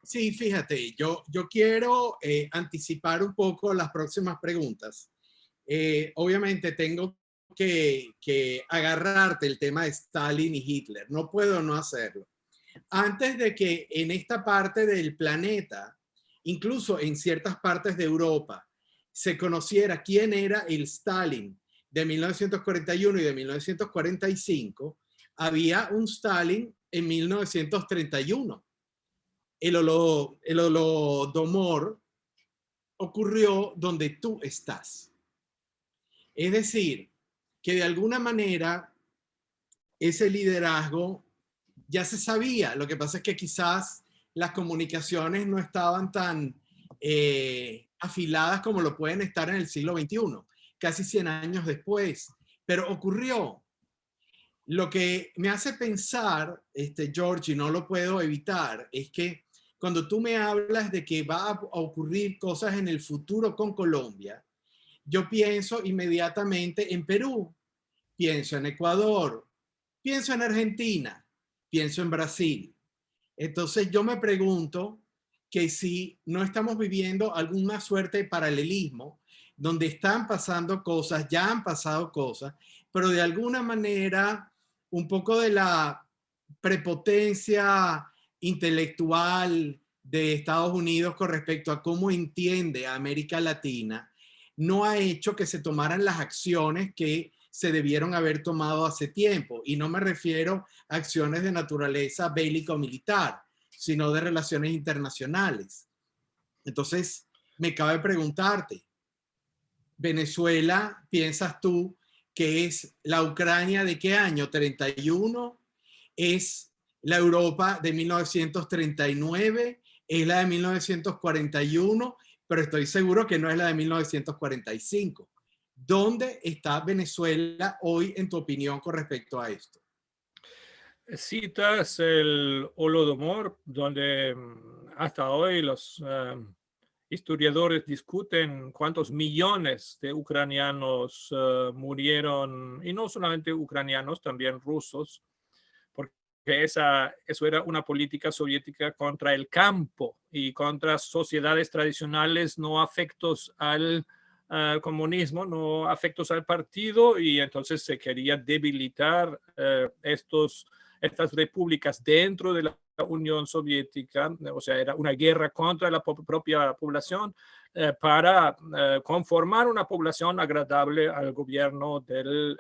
Speaker 1: Sí, fíjate, yo quiero anticipar un poco las próximas preguntas. Obviamente tengo que agarrarte el tema de Stalin y Hitler. No puedo no hacerlo. Antes de que en esta parte del planeta, incluso en ciertas partes de Europa, se conociera quién era el Stalin de 1941 y de 1945, había un Stalin en 1931. El Holodomor ocurrió donde tú estás. Es decir, que de alguna manera ese liderazgo ya se sabía. Lo que pasa es que quizás las comunicaciones no estaban tan afiladas como lo pueden estar en el siglo XXI, casi 100 años después. Pero ocurrió. Lo que me hace pensar, George, y no lo puedo evitar, es que cuando tú me hablas de que va a ocurrir cosas en el futuro con Colombia, yo pienso inmediatamente en Perú, pienso en Ecuador, pienso en Argentina, pienso en Brasil. Entonces yo me pregunto que si no estamos viviendo alguna suerte de paralelismo, donde están pasando cosas, ya han pasado cosas, pero de alguna manera un poco de la prepotencia intelectual de Estados Unidos con respecto a cómo entiende a América Latina, no ha hecho que se tomaran las acciones que se debieron haber tomado hace tiempo. Y no me refiero a acciones de naturaleza bélica o militar, sino de relaciones internacionales. Entonces, me cabe preguntarte, Venezuela, ¿piensas tú que es la Ucrania de qué año? ¿31? ¿Es la Europa de 1939? ¿Es la de 1941? Pero estoy seguro que no es la de 1945. ¿Dónde está Venezuela hoy, en tu opinión, con respecto a esto?
Speaker 2: Citas el Holodomor, donde hasta hoy los historiadores discuten cuántos millones de ucranianos murieron, y no solamente ucranianos, también rusos, porque eso era una política soviética contra el campo y contra sociedades tradicionales no afectos al comunismo, no afectos al partido, y entonces se quería debilitar estas repúblicas dentro de la Unión Soviética, o sea, era una guerra contra la propia población para conformar una población agradable al gobierno del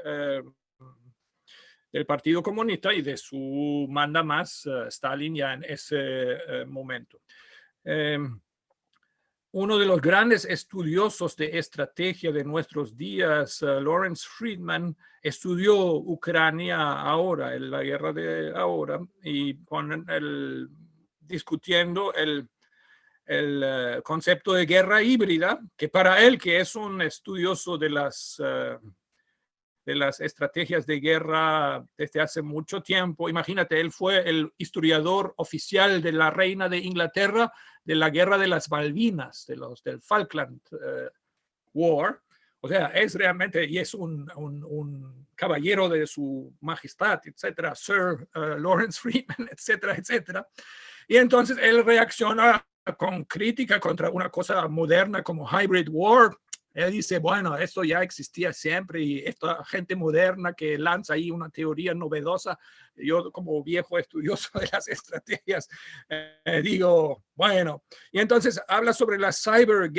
Speaker 2: Partido Comunista y de su mandamás Stalin ya en ese momento. Uno de los grandes estudiosos de estrategia de nuestros días, Lawrence Friedman, estudió Ucrania ahora, en la guerra de ahora, y discutiendo el concepto de guerra híbrida, que para él, que es un estudioso de las estrategias de guerra desde hace mucho tiempo. Imagínate, él fue el historiador oficial de la reina de Inglaterra de la guerra de las Malvinas, del Falkland War. O sea, es realmente, y es un caballero de su majestad, etcétera, Sir Lawrence Friedman, etcétera, etcétera. Y entonces él reacciona con crítica contra una cosa moderna como hybrid war. Él dice, bueno, esto ya existía siempre y esta gente moderna que lanza ahí una teoría novedosa, yo como viejo estudioso de las estrategias, digo, bueno, y entonces habla sobre las cyber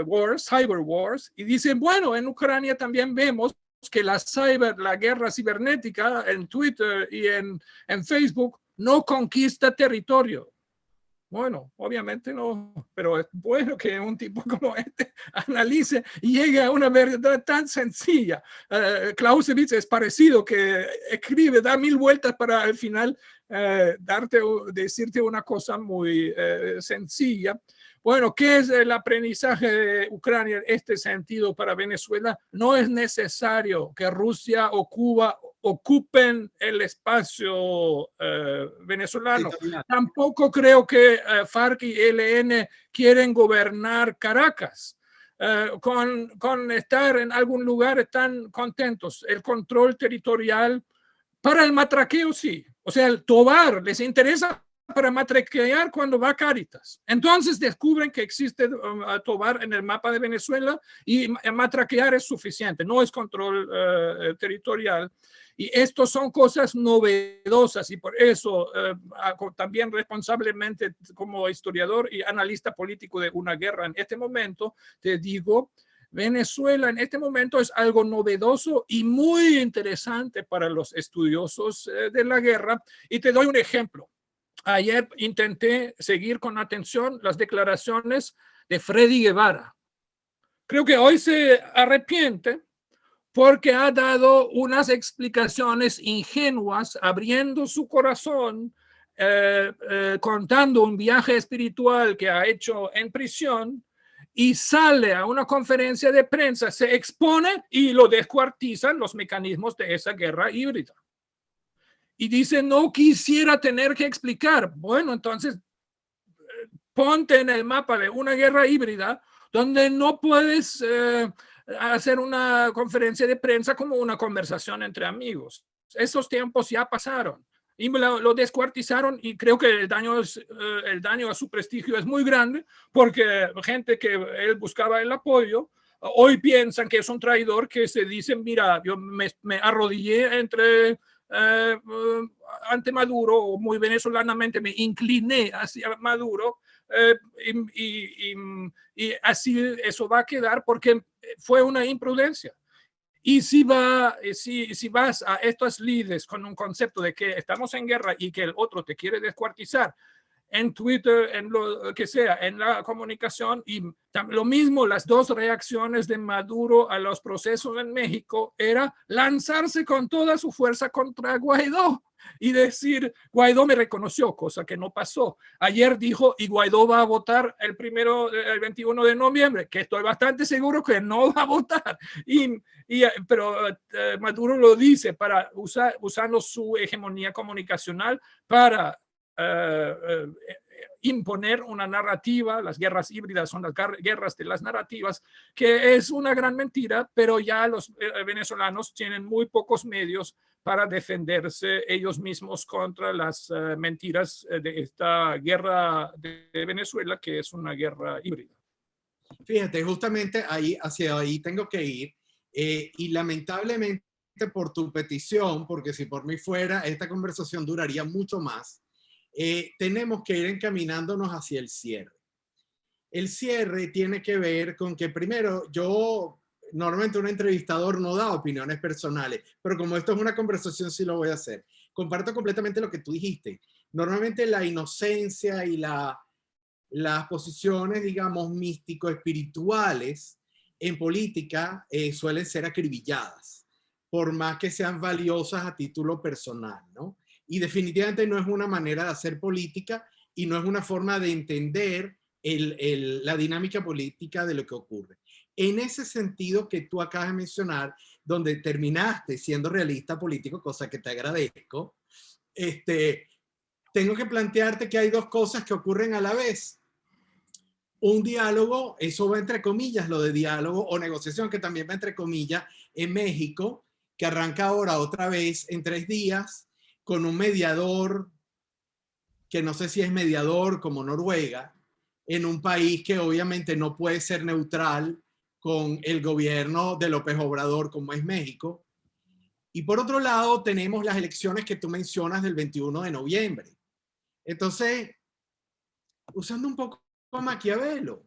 Speaker 2: wars, y dice, bueno, en Ucrania también vemos que la guerra cibernética en Twitter y en Facebook no conquista territorio. Bueno, obviamente no, pero es bueno que un tipo como este analice y llegue a una verdad tan sencilla. Clausewitz es parecido, que escribe, da 1000 vueltas para al final decirte una cosa muy sencilla. Bueno, ¿qué es el aprendizaje de Ucrania en este sentido para Venezuela? No es necesario que Rusia o Cuba ocupen el espacio venezolano. Tampoco creo que FARC y ELN quieren gobernar Caracas. Con estar en algún lugar están contentos. El control territorial para el matraqueo, sí. O sea, el Tobar les interesa para matraquear cuando va Cáritas. Entonces descubren que existe Tobar en el mapa de Venezuela y matraquear es suficiente, no es control territorial. Y esto son cosas novedosas y por eso también responsablemente como historiador y analista político de una guerra en este momento, te digo, Venezuela en este momento es algo novedoso y muy interesante para los estudiosos de la guerra. Y te doy un ejemplo. Ayer intenté seguir con atención las declaraciones de Freddy Guevara. Creo que hoy se arrepiente porque ha dado unas explicaciones ingenuas, abriendo su corazón, contando un viaje espiritual que ha hecho en prisión, y sale a una conferencia de prensa, se expone y lo descuartizan los mecanismos de esa guerra híbrida. Y dice, no quisiera tener que explicar. Bueno, entonces ponte en el mapa de una guerra híbrida donde no puedes hacer una conferencia de prensa como una conversación entre amigos. Esos tiempos ya pasaron y lo descuartizaron, y creo que el daño a su prestigio es muy grande, porque gente que él buscaba el apoyo hoy piensan que es un traidor, que se dicen, mira, yo me arrodillé ante Maduro, o muy venezolanamente me incliné hacia Maduro, y así eso va a quedar porque fue una imprudencia. Y si vas a estos líderes con un concepto de que estamos en guerra y que el otro te quiere descuartizar, en Twitter, en lo que sea, en la comunicación, y lo mismo, las dos reacciones de Maduro a los procesos en México era lanzarse con toda su fuerza contra Guaidó y decir, Guaidó me reconoció, cosa que no pasó. Ayer dijo, y Guaidó va a votar el 21 de noviembre, que estoy bastante seguro que no va a votar. Pero Maduro lo dice usando su hegemonía comunicacional para imponer una narrativa. Las guerras híbridas son las guerras de las narrativas, que es una gran mentira, pero ya los venezolanos tienen muy pocos medios para defenderse ellos mismos contra las mentiras de esta guerra de Venezuela, que es una guerra híbrida.
Speaker 1: Fíjate, justamente hacia ahí tengo que ir, y lamentablemente por tu petición, porque si por mí fuera, esta conversación duraría mucho más. Tenemos que ir encaminándonos hacia el cierre. El cierre tiene que ver con que primero, yo normalmente un entrevistador no da opiniones personales, pero como esto es una conversación sí lo voy a hacer. Comparto completamente lo que tú dijiste. Normalmente la inocencia y las posiciones, digamos, místico-espirituales en política suelen ser acribilladas, por más que sean valiosas a título personal, ¿no? Y definitivamente no es una manera de hacer política y no es una forma de entender la dinámica política de lo que ocurre. En ese sentido que tú acabas de mencionar, donde terminaste siendo realista político, cosa que te agradezco, tengo que plantearte que hay dos cosas que ocurren a la vez. Un diálogo, eso va entre comillas, lo de diálogo o negociación, que también va entre comillas, en México, que arranca ahora otra vez en 3 días, con un mediador, que no sé si es mediador como Noruega, en un país que obviamente no puede ser neutral con el gobierno de López Obrador como es México. Y por otro lado tenemos las elecciones que tú mencionas del 21 de noviembre. Entonces, usando un poco a Maquiavelo,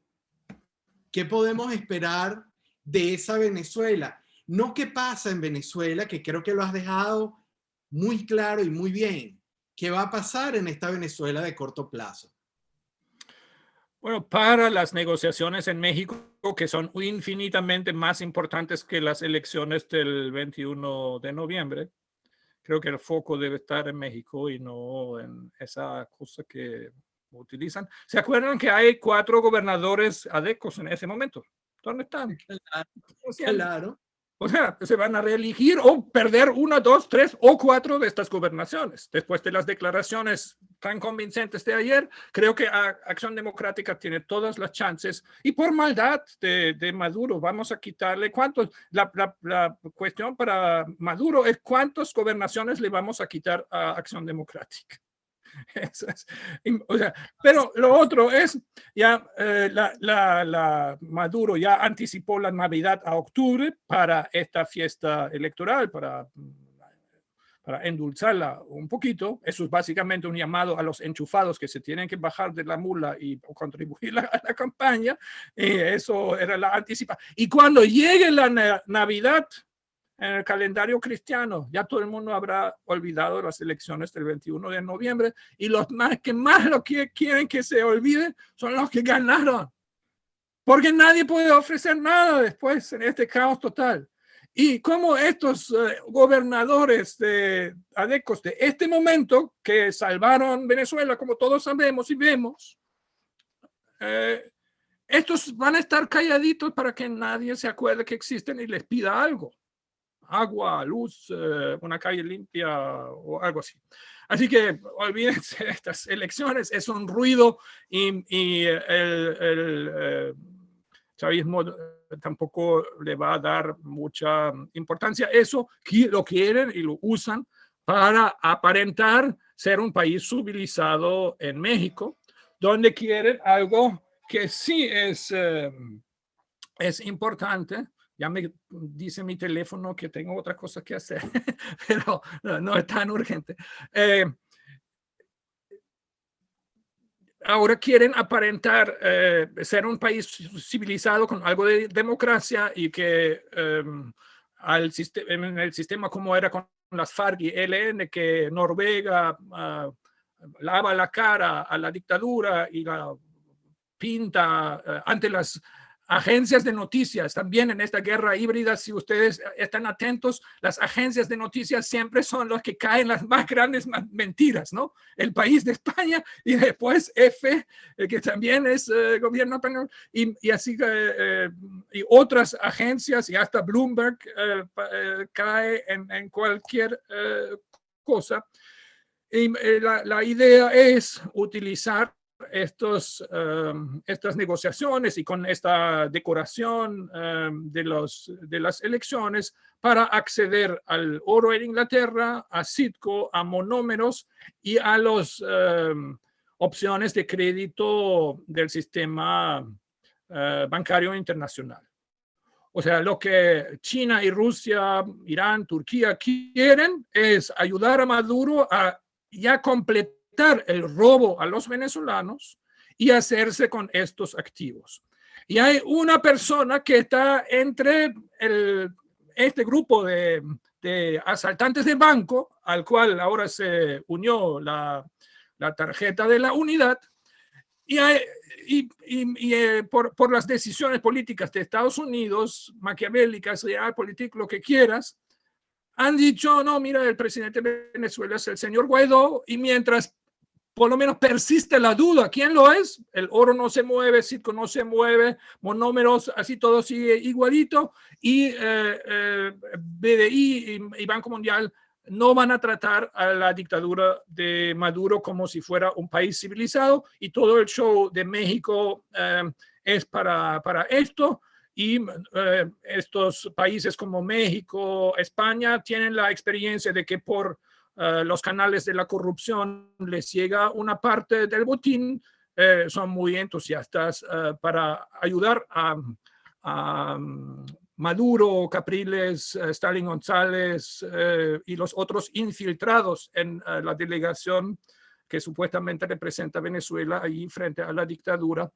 Speaker 1: ¿qué podemos esperar de esa Venezuela? No qué pasa en Venezuela, que creo que lo has dejado muy claro y muy bien. ¿Qué va a pasar en esta Venezuela de corto plazo?
Speaker 2: Bueno, para las negociaciones en México, que son infinitamente más importantes que las elecciones del 21 de noviembre, creo que el foco debe estar en México y no en esa cosa que utilizan. ¿Se acuerdan que hay 4 gobernadores adecos en ese momento? ¿Dónde están?
Speaker 1: Claro.
Speaker 2: O sea, se van a reelegir o perder 1, 2, 3 o 4 de estas gobernaciones. Después de las declaraciones tan convincentes de ayer, creo que Acción Democrática tiene todas las chances. Y por maldad de Maduro, vamos a quitarle cuántos. La cuestión para Maduro es cuántas gobernaciones le vamos a quitar a Acción Democrática. O sea, pero lo otro es, ya Maduro ya anticipó la Navidad a octubre para esta fiesta electoral, para endulzarla un poquito. Eso es básicamente un llamado a los enchufados que se tienen que bajar de la mula y contribuir a la campaña. Eso era la anticipación. Y cuando llegue la Navidad, en el calendario cristiano, ya todo el mundo habrá olvidado las elecciones del 21 de noviembre y los que más lo quieren que se olvide son los que ganaron. Porque nadie puede ofrecer nada después en este caos total. Y como estos gobernadores adecos de este momento que salvaron Venezuela, como todos sabemos y vemos, estos van a estar calladitos para que nadie se acuerde que existen y les pida algo. Agua, luz, una calle limpia o algo así. Así que olvídense de estas elecciones, es un ruido y el chavismo tampoco le va a dar mucha importancia. Eso lo quieren y lo usan para aparentar ser un país civilizado en México, donde quieren algo que sí es importante. Ya me dice mi teléfono que tengo otra cosa que hacer, pero no es tan urgente. Ahora quieren aparentar ser un país civilizado con algo de democracia y que en el sistema como era con las FARC y ELN, que Noruega lava la cara a la dictadura y la pinta ante las agencias de noticias. También en esta guerra híbrida, si ustedes están atentos, las agencias de noticias siempre son los que caen las más grandes mentiras, ¿no? El País de España y después F, que también es gobierno español, y así y otras agencias, y hasta Bloomberg cae en cualquier cosa. Y la idea es utilizar estas negociaciones y con esta decoración de las elecciones para acceder al oro en Inglaterra, a Citco, a monómeros y a las opciones de crédito del sistema bancario internacional. O sea, lo que China y Rusia, Irán, Turquía quieren es ayudar a Maduro a ya completar el robo a los venezolanos y hacerse con estos activos. Y hay una persona que está entre este grupo de asaltantes de banco, al cual ahora se unió la tarjeta de la unidad, por las decisiones políticas de Estados Unidos, maquiavélicas, realpolitik, lo que quieras, han dicho, no, mira, el presidente de Venezuela es el señor Guaidó, y mientras por lo menos persiste la duda, ¿quién lo es? El oro no se mueve, Citco no se mueve, monómeros, así todo sigue igualito, y BDI y Banco Mundial no van a tratar a la dictadura de Maduro como si fuera un país civilizado, y todo el show de México es para esto. Y estos países como México, España, tienen la experiencia de que por los canales de la corrupción les llega una parte del botín, son muy entusiastas para ayudar a Maduro, Capriles, Stalin González y los otros infiltrados en la delegación que supuestamente representa Venezuela ahí frente a la dictadura,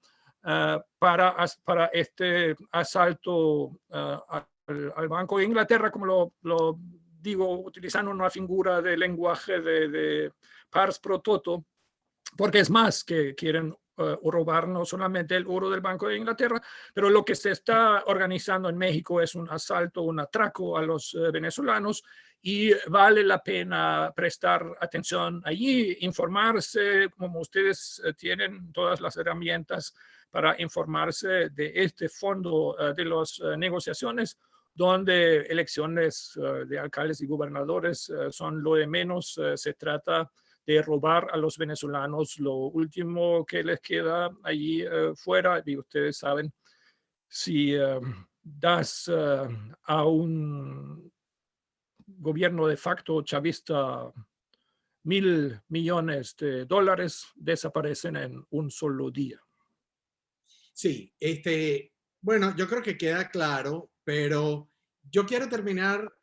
Speaker 2: para este asalto al Banco de Inglaterra, como lo digo, utilizando una figura de lenguaje de pars pro toto, porque es más que quieren robar no solamente el oro del Banco de Inglaterra, pero lo que se está organizando en México es un asalto, un atraco a los venezolanos, y vale la pena prestar atención allí, informarse, como ustedes tienen todas las herramientas para informarse de este fondo de las negociaciones, donde elecciones de alcaldes y gobernadores son lo de menos. Se trata de robar a los venezolanos lo último que les queda allí fuera. Y ustedes saben, si das a un gobierno de facto chavista $1.000 millones, desaparecen en un solo día.
Speaker 1: Sí, bueno, yo creo que queda claro, pero yo quiero terminar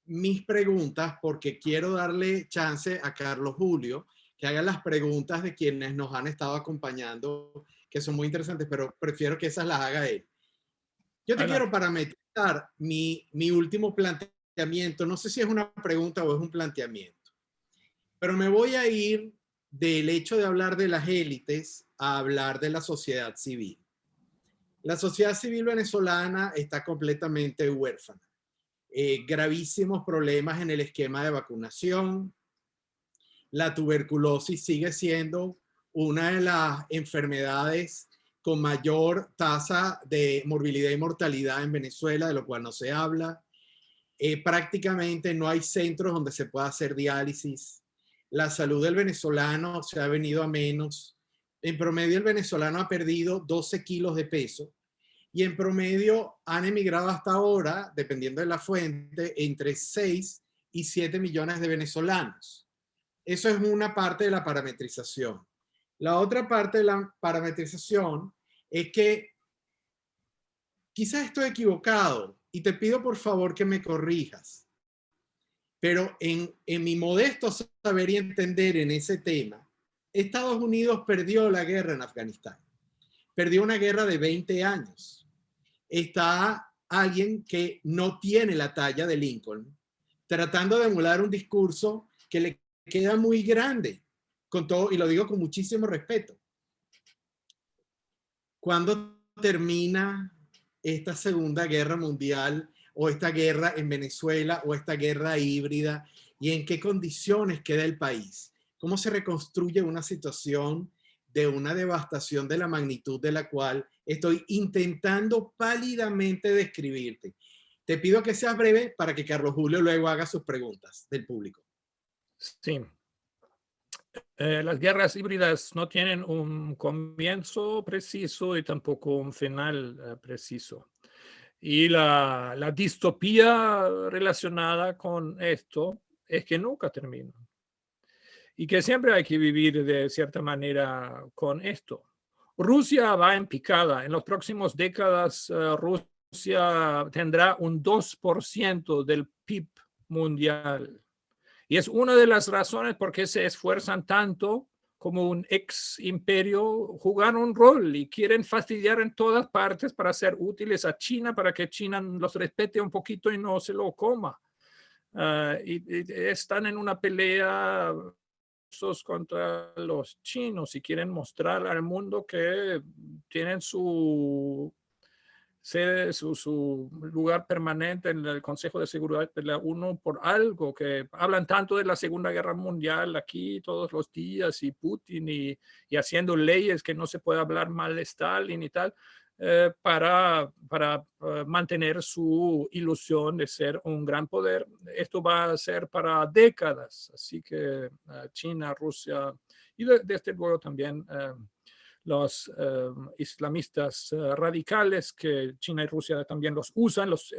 Speaker 1: mis preguntas porque quiero darle chance a Carlos Julio que haga las preguntas de quienes nos han estado acompañando, que son muy interesantes, pero prefiero que esas las haga él. Yo te quiero parametrizar mi último planteamiento. No sé si es una pregunta o es un planteamiento, pero me voy a ir del hecho de hablar de las élites a hablar de la sociedad civil. La sociedad civil venezolana está completamente huérfana. Gravísimos problemas en el esquema de vacunación. La tuberculosis sigue siendo una de las enfermedades con mayor tasa de morbilidad y mortalidad en Venezuela, de lo cual no se habla. Prácticamente no hay centros donde se pueda hacer diálisis. La salud del venezolano se ha venido a menos. En promedio, el venezolano ha perdido 12 kilos de peso. Y en promedio han emigrado hasta ahora, dependiendo de la fuente, entre 6 y 7 millones de venezolanos. Eso es una parte de la parametrización. La otra parte de la parametrización es que quizás estoy equivocado y te pido por favor que me corrijas. Pero en mi modesto saber y entender en ese tema, Estados Unidos perdió la guerra en Afganistán. Perdió una guerra de 20 años. Está alguien que no tiene la talla de Lincoln, tratando de emular un discurso que le queda muy grande, con todo, y lo digo con muchísimo respeto. ¿Cuándo termina esta Segunda Guerra Mundial, o esta guerra en Venezuela, o esta guerra híbrida? ¿Y en qué condiciones queda el país? ¿Cómo se reconstruye una situación de una devastación de la magnitud de la cual estoy intentando pálidamente describirte? Te pido que seas breve para que Carlos Julio luego haga sus preguntas del público.
Speaker 2: Sí. Las guerras híbridas no tienen un comienzo preciso y tampoco un final preciso. Y la distopía relacionada con esto es que nunca termina. Y que siempre hay que vivir de cierta manera con esto. Rusia va en picada. En las próximas décadas, Rusia tendrá un 2% del PIB mundial. Y es una de las razones por qué se esfuerzan tanto como un ex imperio, jugar un rol y quieren fastidiar en todas partes para ser útiles a China, para que China los respete un poquito y no se lo coma. Y están en una pelea contra los chinos y quieren mostrar al mundo que tienen su lugar permanente en el Consejo de Seguridad de la ONU por algo, que hablan tanto de la Segunda Guerra Mundial aquí todos los días, y Putin y haciendo leyes que no se puede hablar mal de Stalin y tal, para mantener su ilusión de ser un gran poder. Esto va a ser para décadas, así que China, Rusia y desde luego también los islamistas radicales, que China y Rusia también los usan, los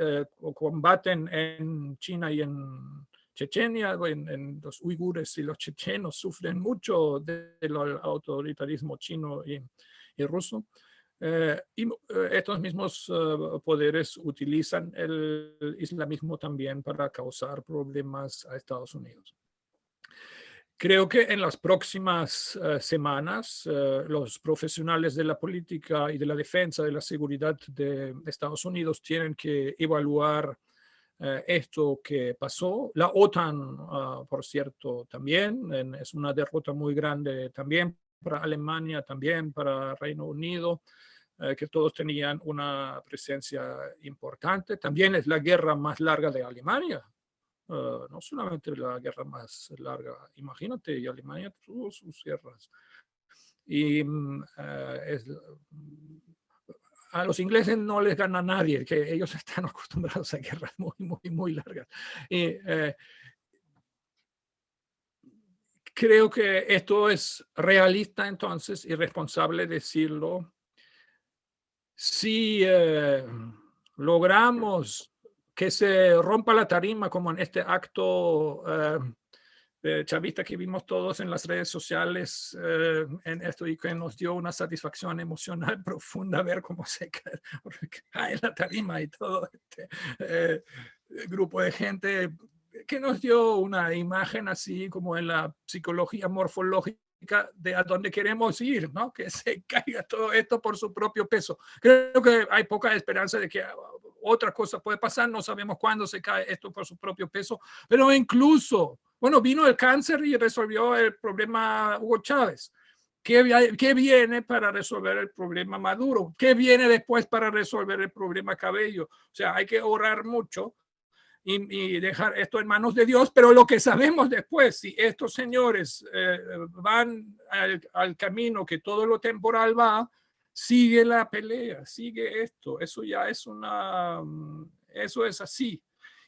Speaker 2: combaten en China y en Chechenia, en los uigures, y los chechenos sufren mucho del autoritarismo chino y ruso. Estos mismos poderes utilizan el islamismo también para causar problemas a Estados Unidos. Creo que en las próximas semanas los profesionales de la política y de la defensa de la seguridad de Estados Unidos tienen que evaluar esto que pasó. La OTAN, por cierto, también es una derrota muy grande también para Alemania, también para Reino Unido, que todos tenían una presencia importante. También es la guerra más larga de Alemania. No solamente la guerra más larga, imagínate, y Alemania tuvo sus guerras. Y a los ingleses no les gana nadie, que ellos están acostumbrados a guerras muy, muy, muy largas. Y creo que esto es realista entonces y responsable decirlo. Si logramos que se rompa la tarima como en este acto chavista que vimos todos en las redes sociales, en esto, y que nos dio una satisfacción emocional profunda ver cómo se cae la tarima y todo este grupo de gente, que nos dio una imagen así como en la psicología morfológica de a dónde queremos ir, ¿no? Que se caiga todo esto por su propio peso. Creo que hay poca esperanza de que otra cosa puede pasar, no sabemos cuándo se cae esto por su propio peso, pero incluso, bueno, vino el cáncer y resolvió el problema Hugo Chávez. ¿Qué viene para resolver el problema Maduro? ¿Qué viene después para resolver el problema Cabello? O sea, hay que orar mucho y dejar esto en manos de Dios, pero lo que sabemos después, si estos señores van al camino que todo lo temporal va, sigue la pelea, sigue esto, eso ya es eso es así.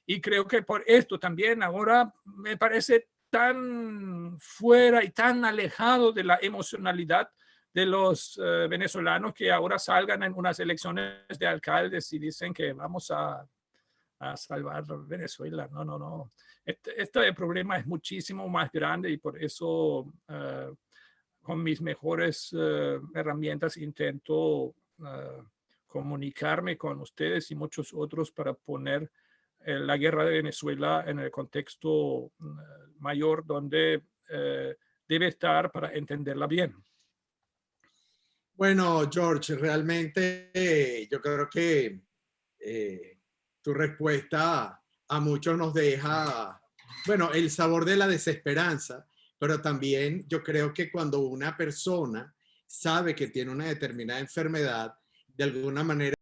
Speaker 2: Y creo que por esto también ahora me parece tan fuera y tan alejado de la emocionalidad de los venezolanos, que ahora salgan en unas elecciones de alcaldes y dicen que vamos a salvar Venezuela. No, no, no. Este problema es muchísimo más grande, y por eso con mis mejores herramientas intento comunicarme con ustedes y muchos otros para poner la guerra de Venezuela en el contexto mayor donde debe estar para entenderla bien.
Speaker 1: Bueno, George, realmente yo creo que tu respuesta a muchos nos deja, bueno, el sabor de la desesperanza, pero también yo creo que cuando una persona sabe que tiene una determinada enfermedad, de alguna manera